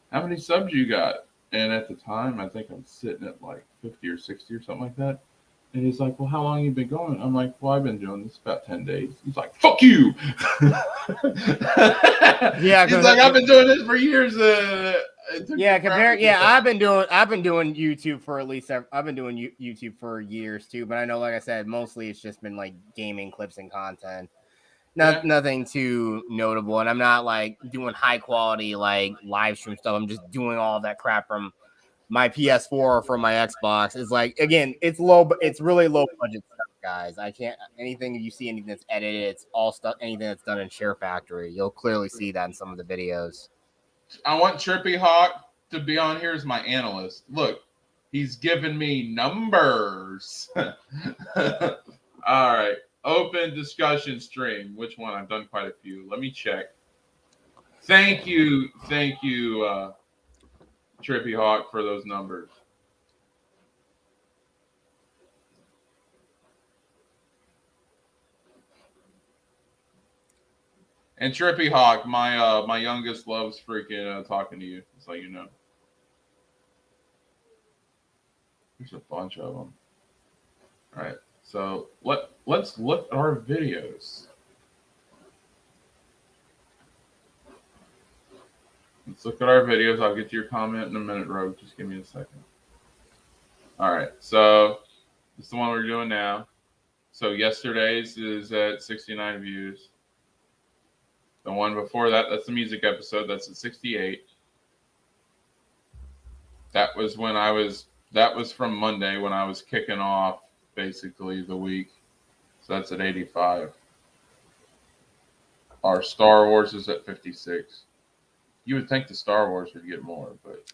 "How many subs you got?" And at the time, I think I'm sitting at like 50 or 60 or something like that. And he's like, "Well, how long have you been going?" I'm like, "Well, I've been doing this about 10 days." He's like, "Fuck you!" Yeah, he's like, "I've been doing this for years." I've been doing YouTube for I've been doing YouTube for years too. But I know, like I said, mostly it's just been like gaming clips and content. Nothing too notable, and I'm not like doing high quality like live stream stuff. I'm just doing all that crap from my PS4 or from my Xbox. It's like, again, it's really low budget stuff, guys. I can't anything you see anything that's edited, it's all stuff anything that's done in Share Factory. You'll clearly see that in some of the videos. I want Trippy Hawk to be on here as my analyst. Look, he's giving me numbers. All right. Open discussion stream. Which one? I've done quite a few. Let me check. Thank you, Trippy Hawk, for those numbers. And Trippy Hawk, my youngest loves freaking talking to you. Just so you know. There's a bunch of them. All right. So let's look at our videos. Let's look at our videos. I'll get to your comment in a minute, Rogue. Just give me a second. All right. So this is the one we're doing now. So yesterday's is at 69 views. The one before that, that's the music episode. That's at 68. That was from Monday when I was kicking off basically the week. So that's at 85. Our Star Wars is at 56. You would think the Star Wars would get more, but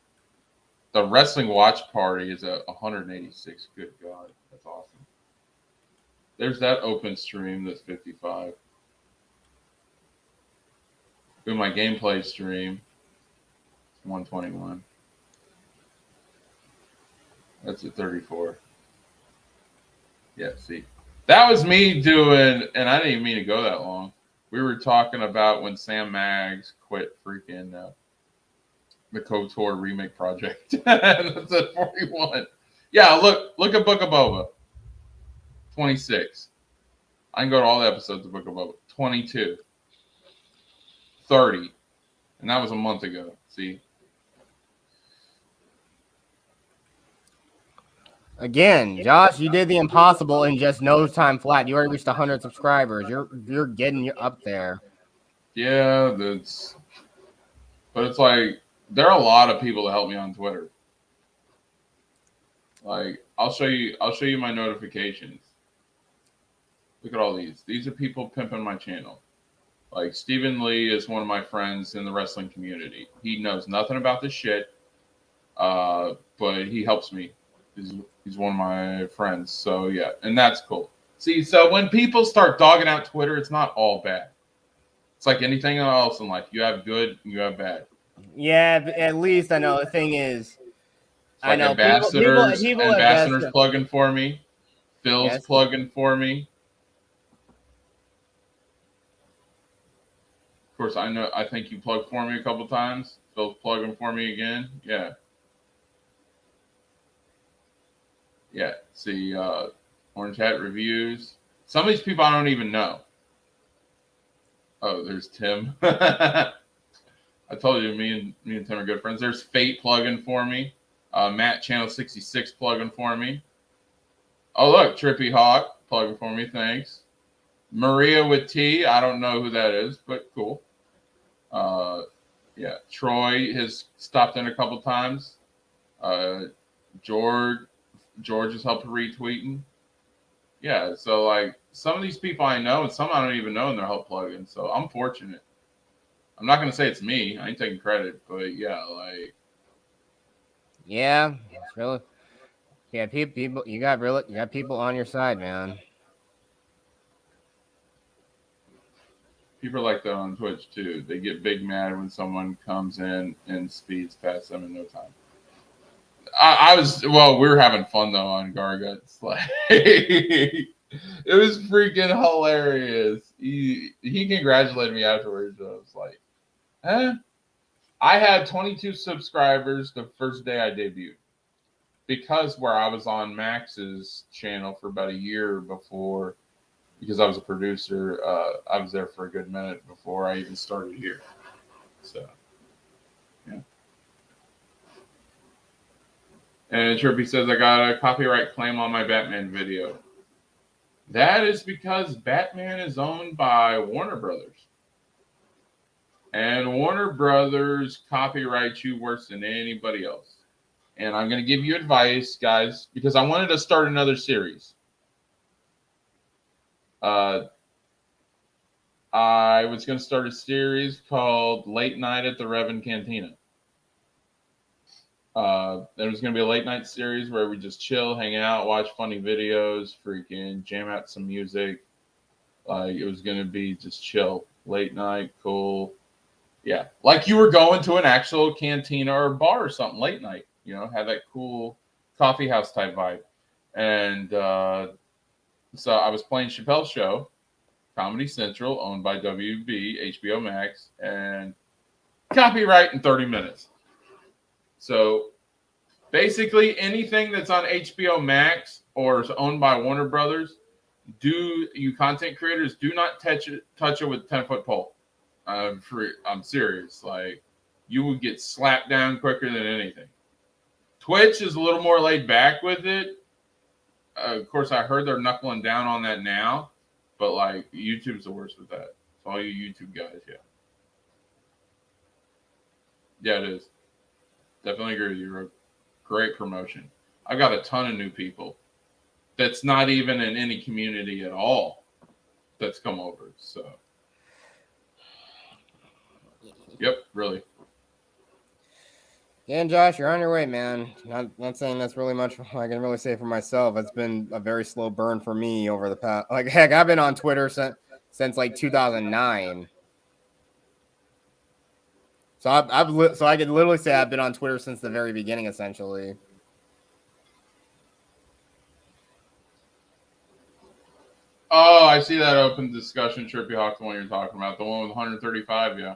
the Wrestling Watch Party is at 186. Good God, that's awesome. There's that open stream that's 55. Do my gameplay stream, 121. That's at 34. Yeah, see. That was me doing, and I didn't even mean to go that long. We were talking about when Sam Maggs quit freaking the KOTOR remake project. That's at 41. Yeah, look at Book of Boba. 26. I can go to all the episodes of Book of Boba. 22. 30. And that was a month ago. See? Again, Josh, you did the impossible in just no time flat. You already reached 100 subscribers. You're getting up there. Yeah, but it's like there are a lot of people that help me on Twitter. Like I'll show you my notifications. Look at all these. These are people pimping my channel. Like Stephen Lee is one of my friends in the wrestling community. He knows nothing about this shit, but he helps me. He's one of my friends. So yeah, and that's cool. See, so when people start dogging out Twitter, it's not all bad. It's like anything else in life. You have good and you have bad. Yeah, but at least I know. The thing is, Like I know ambassadors plugging for me. Phil's plugging for me. Of course, I think you plugged for me a couple times. Phil's plugging for me again. Yeah. Yeah. See, Orange Hat reviews. Some of these people I don't even know. Oh, there's Tim. I told you, me and Tim are good friends. There's Fate plugging for me. Matt Channel 66 plugging for me. Oh, look, Trippy Hawk plugging for me. Thanks. Maria with T. I don't know who that is, but cool. Yeah, Troy has stopped in a couple times. George has helped retweeting. Yeah, so like some of these people I know and some I don't even know and they're help plugging. So I'm fortunate. I'm not gonna say it's me. I ain't taking credit, but yeah, like. Yeah, it's really. Yeah, people. You got people on your side, man. People like that on Twitch too. They get big mad when someone comes in and speeds past them in no time. We were having fun though on Garguts. Like it was freaking hilarious. He congratulated me afterwards. I was like, I had 22 subscribers the first day I debuted. Because where I was on Max's channel for about a year before, because I was a producer, I was there for a good minute before I even started here. So, yeah. And Trippy says, I got a copyright claim on my Batman video. That is because Batman is owned by Warner Brothers. And Warner Brothers copyrights you worse than anybody else. And I'm going to give you advice, guys, because I wanted to start another series. I was going to start a series called Late Night at the Revan Cantina. There was going to be a late night series where we just chill, hang out, watch funny videos, freaking jam out some music. Like it was going to be just chill, late night, cool. Yeah, like you were going to an actual cantina or bar or something late night. You know, have that cool coffee house type vibe. And so I was playing Chappelle's Show, Comedy Central, owned by WB, HBO Max, and copyright in 30 minutes. So basically anything that's on HBO Max or is owned by Warner Brothers, you content creators do not touch it with a 10-foot pole. I'm serious. Like you would get slapped down quicker than anything. Twitch is a little more laid back with it. Of course, I heard they're knuckling down on that now, but like YouTube's the worst with that. So all you YouTube guys, yeah. Yeah, it is. Definitely agree with you, Rogue. Great promotion. I got a ton of new people that's not even in any community at all that's come over. So, yep, really. Yeah, and Josh, you're on your way, man. Not saying that's really much I can really say for myself. It's been a very slow burn for me over the past. Like, heck, I've been on Twitter since like 2009. So so I could literally say I've been on Twitter since the very beginning, essentially. Oh, I see that open discussion, Trippy Hawk, the one you're talking about, the one with 135, yeah.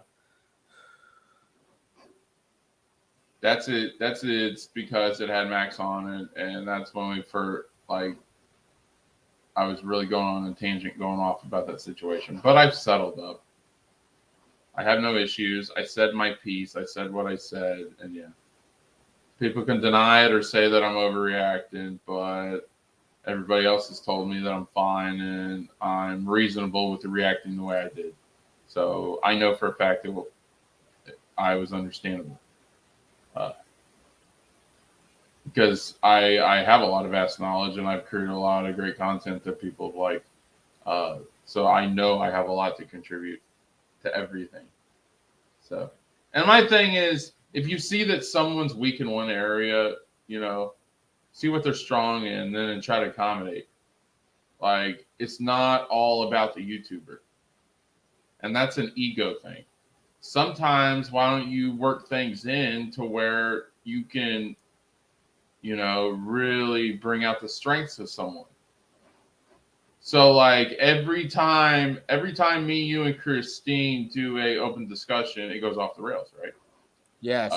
That's it. It's because it had Max on it, and that's when we first I was really going on a tangent, going off about that situation. But I've settled up. I have no issues. I said my piece. I said what I said, and yeah, people can deny it or say that I'm overreacting, but everybody else has told me that I'm fine and I'm reasonable with reacting the way I did. So I know for a fact that I was understandable. Because I have a lot of vast knowledge and I've created a lot of great content that people have liked. So I know I have a lot to contribute to everything. So, and my thing is, if you see that someone's weak in one area, see what they're strong in, then and try to accommodate. Like, it's not all about the YouTuber. And that's an ego thing. Sometimes, why don't you work things in to where you can, really bring out the strengths of someone. So, like, every time me, you, and Christine do a open discussion, it goes off the rails, right? Yes.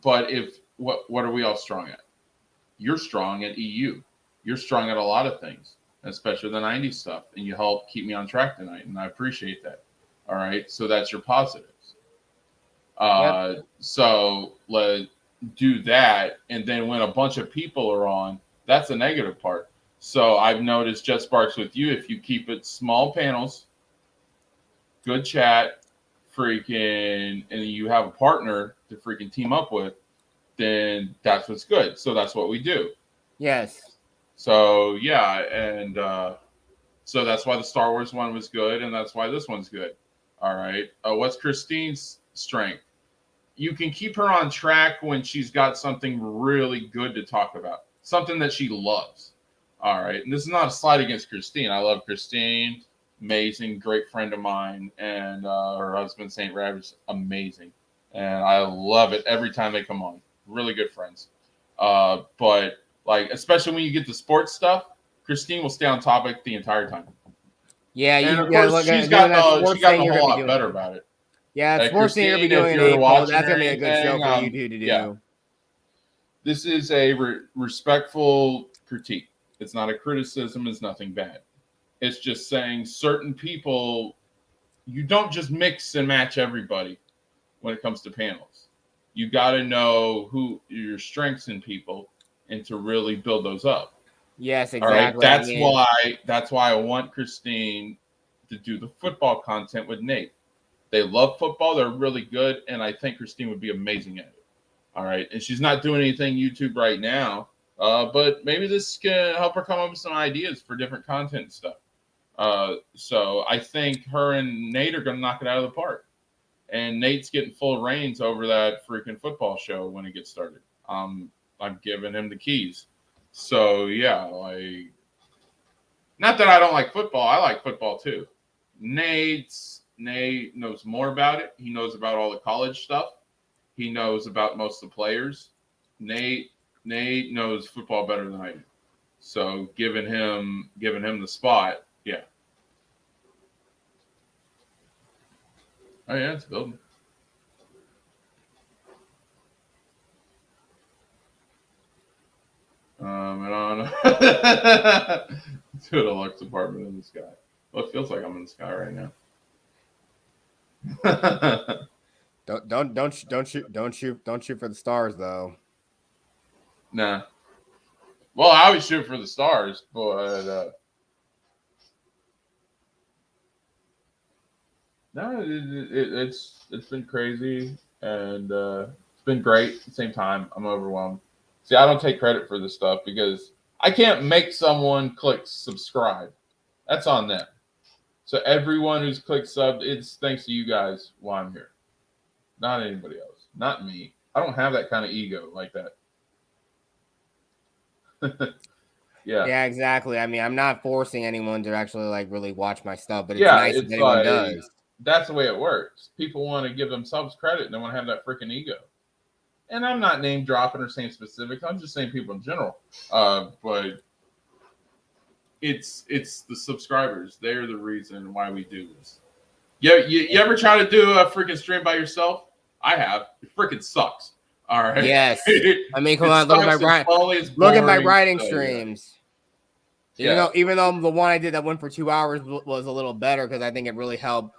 But what are we all strong at? You're strong at EU. You're strong at a lot of things, especially the 90s stuff, and you help keep me on track tonight, and I appreciate that. All right, so that's your positives. Yep. So let's do that, and then when a bunch of people are on, that's the negative part. So I've noticed Jet Sparks with you, if you keep it small panels, good chat, freaking, and you have a partner to freaking team up with, then that's what's good. So that's what we do. Yes. So yeah, and so that's why the Star Wars one was good, and that's why this one's good. All right. What's Christine's strength? You can keep her on track when she's got something really good to talk about, something that she loves. All right. And this is not a slight against Christine. I love Christine. Amazing, great friend of mine. And her husband, St. Rabbit's amazing. And I love it every time they come on. Really good friends. But, like, especially when you get the sports stuff, Christine will stay on topic the entire time. Yeah, and of course, she's gotten a whole lot better about it. Yeah, sports thing you're going to be doing in April. That's going to be a good show for you two to do. Yeah. This is a respectful critique. It's not a criticism. It's nothing bad. It's just saying certain people, you don't just mix and match everybody when it comes to panels. You got to know who your strengths in people and to really build those up. Yes, exactly. All right? That's why I want Christine to do the football content with Nate. They love football. They're really good. And I think Christine would be amazing at it. All right. And she's not doing anything YouTube right now. But maybe this can help her come up with some ideas for different content stuff. So I think her and Nate are going to knock it out of the park. And Nate's getting full reins over that freaking football show when it gets started. I'm giving him the keys. So, yeah, like, not that I don't like football. I like football, too. Nate knows more about it. He knows about all the college stuff. He knows about most of the players. Nate knows football better than I do. So, giving him the spot, yeah. Oh, yeah, it's building. And on to a deluxe apartment in the sky. Well, it feels like I'm in the sky right now. Don't shoot for the stars though. Nah. Well, I always shoot for the stars, but no, it's been crazy and it's been great. At the same time, I'm overwhelmed. See, I don't take credit for this stuff because I can't make someone click subscribe. That's on them. So everyone who's clicked sub, it's thanks to you guys while I'm here. Not anybody else. Not me. I don't have that kind of ego like that. Yeah. Yeah, exactly. I mean, I'm not forcing anyone to actually like really watch my stuff, but it's Yeah, nice if it's anyone like does. that's the way it works. People want to give themselves credit and they want to have that freaking ego. And I'm not name dropping or saying specifics. I'm just saying people in general. But it's the subscribers. They're the reason why we do this. You ever try to do a freaking stream by yourself? I have. It freaking sucks. All right. Yes. I mean, come on, look at my writing streams. Yeah. Even though the one I did that went for 2 hours was a little better because I think it really helped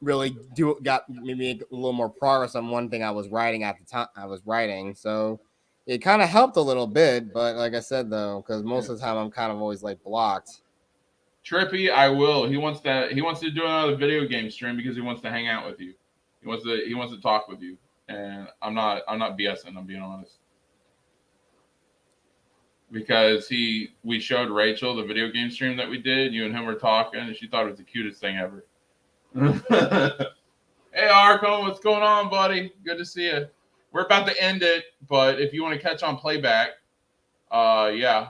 got me a little more progress on one thing I was writing at the time so it kind of helped a little bit, but like I said though, because most of the time I'm kind of always like blocked. Trippy, I will. He wants to do another video game stream because he wants to hang out with you. He wants to talk with you. And I'm not BSing, I'm being honest. Because we showed Rachel the video game stream that we did, you and him were talking, and she thought it was the cutest thing ever. Hey Arco, what's going on, buddy? Good to see you. We're about to end it, but if you want to catch on playback, yeah.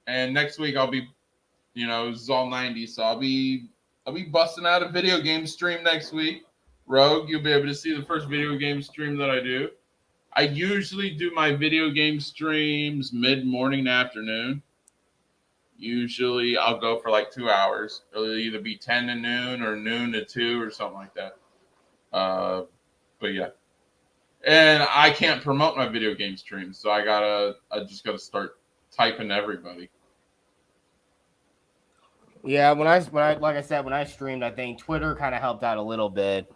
And next week I'll be, this is all 90s, so I'll be busting out a video game stream next week. Rogue, you'll be able to see the first video game stream that I do. I usually do my video game streams mid-morning and afternoon. Usually I'll go for like 2 hours. It'll either be 10 to noon or noon to 2 or something like that. But yeah. And I can't promote my video game streams, so I just gotta start typing to everybody. Yeah, when I like I said, when I streamed, I think Twitter kind of helped out a little bit.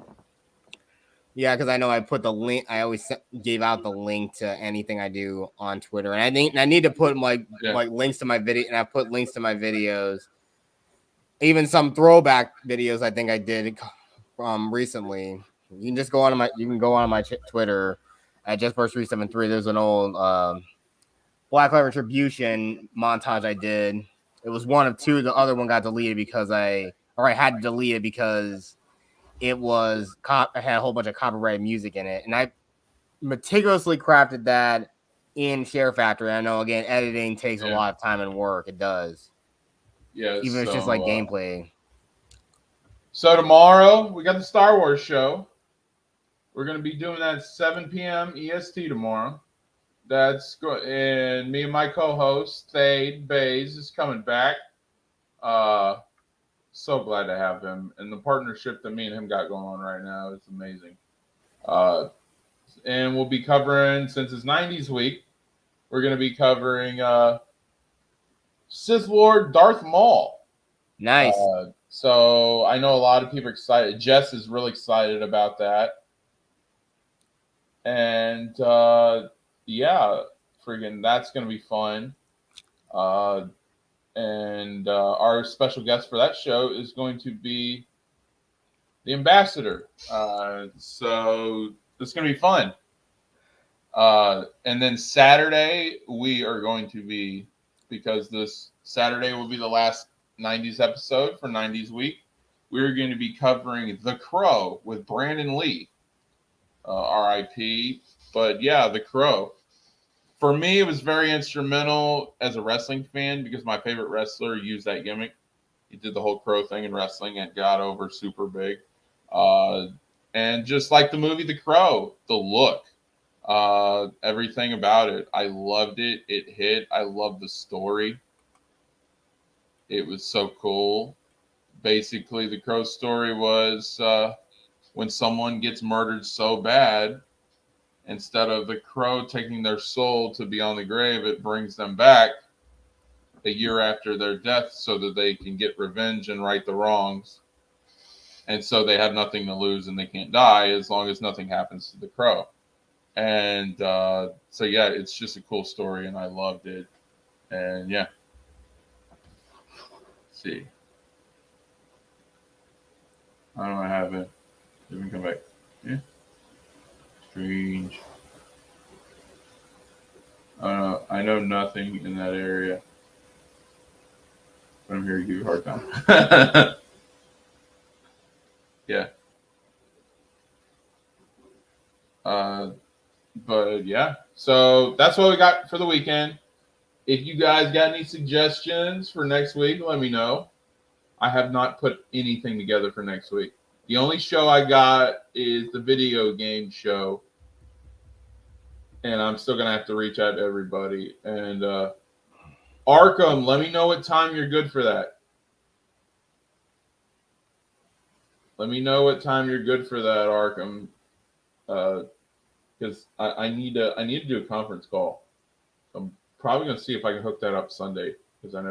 Yeah, because I know I put the link. I always gave out the link to anything I do on Twitter, and I need to put like links to my video, and I put links to my videos, even some throwback videos. I think I did recently. You can go on my Twitter at JustBurst373. There's an old Black Lives Retribution montage I did. It was one of two. The other one got deleted because I had to delete it because it had a whole bunch of copyrighted music in it, and I meticulously crafted that in Share Factory. I know, again, editing takes a lot of time and work. It does. Yeah, even if it's just like gameplay. So tomorrow we got the Star Wars show. We're gonna be doing that at 7 p.m. EST tomorrow. And me and my co-host Thade Bays is coming back. So glad to have him, and the partnership that me and him got going on right now is amazing. And we'll be covering, since it's 90s week, we're going to be covering Sith Lord Darth Maul. Nice. So I know a lot of people are excited. Jess is really excited about that. And yeah, friggin' that's going to be fun. And our special guest for that show is going to be the Ambassador. So it's going to be fun. And then Saturday, we are going to be, because this Saturday will be the last 90s episode for 90s week, we're going to be covering The Crow with Brandon Lee. RIP. But yeah, The Crow. For me, it was very instrumental as a wrestling fan because my favorite wrestler used that gimmick. He did the whole crow thing in wrestling and got over super big. And just like the movie The Crow, the look, everything about it. I loved it. It hit. I loved the story. It was so cool. Basically, The Crow story was when someone gets murdered so bad, instead of the crow taking their soul to be on the grave, it brings them back a year after their death so that they can get revenge and right the wrongs. And so they have nothing to lose and they can't die as long as nothing happens to the crow. And so, yeah, it's just a cool story, and I loved it. And, yeah. Let's see. I don't have it. Let me come back. Yeah. Strange. I know nothing in that area. But I'm here to give you a hard time. Yeah. But yeah, so that's what we got for the weekend. If you guys got any suggestions for next week, let me know. I have not put anything together for next week. The only show I got is the video game show. And I'm still going to have to reach out to everybody. And Arkham, let me know what time you're good for that. Let me know what time you're good for that, Arkham. Because I need to do a conference call. I'm probably going to see if I can hook that up Sunday. Because I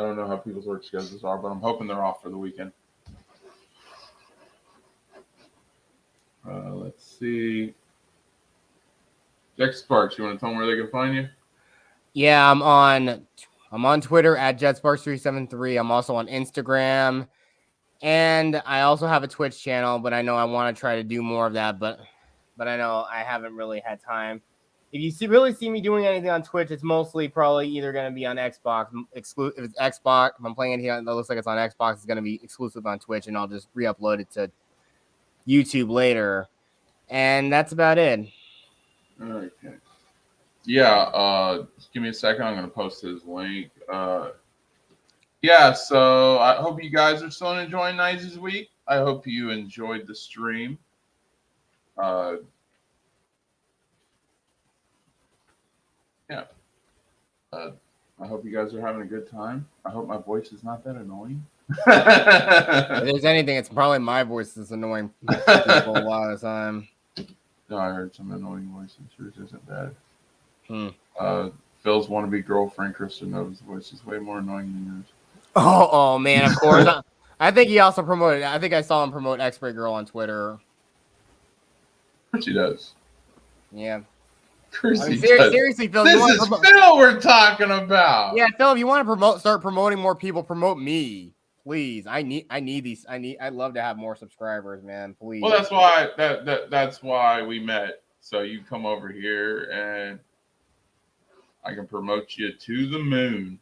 don't know how people's work schedules are, but I'm hoping they're off for the weekend. Let's see. Jack Sparks, you want to tell them where they can find you? Yeah, I'm on Twitter at JetSparks373. I'm also on Instagram, and I also have a Twitch channel. But I know I want to try to do more of that. But I know I haven't really had time. If you really see me doing anything on Twitch, it's mostly probably either going to be on Xbox. If it's Xbox, if I'm playing it here, that looks like it's on Xbox. It's going to be exclusive on Twitch, and I'll just re-upload it to YouTube later. And that's about it. Okay. Yeah, give me a second. I'm going to post his link. Yeah, so I hope you guys are still enjoying 90's week. I hope you enjoyed the stream. Yeah. I hope you guys are having a good time. I hope my voice is not that annoying. If there's anything, it's probably my voice that's annoying people a lot of the time. No, I heard some annoying voices. Yours isn't bad. Phil's wannabe girlfriend, Krista Nova's voice is way more annoying than yours. Oh man, of course. I think he also promoted. I think I saw him promote X-Ray Girl on Twitter. Of course he does. Yeah. Seriously, Phil. This is Phil we're talking about. Yeah, Phil, if you want to start promoting more people, promote me, please. I need these. I'd love to have more subscribers, man. Please. Well, that's why we met. So you come over here and I can promote you to the moon.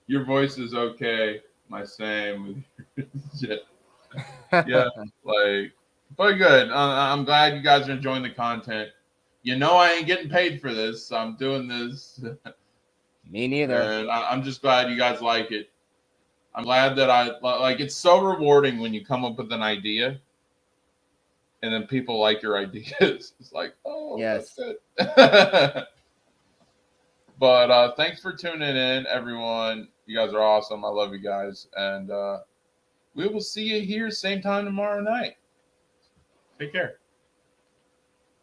Your voice is okay. My same. Yeah, but good. I'm glad you guys are enjoying the content. You know I ain't getting paid for this. So I'm doing this. Me neither. And I'm just glad you guys like it. I'm glad that it's so rewarding when you come up with an idea and then people like your ideas. It's like, oh, yes. That's good. But thanks for tuning in, everyone. You guys are awesome. I love you guys. And we will see you here same time tomorrow night. Take care.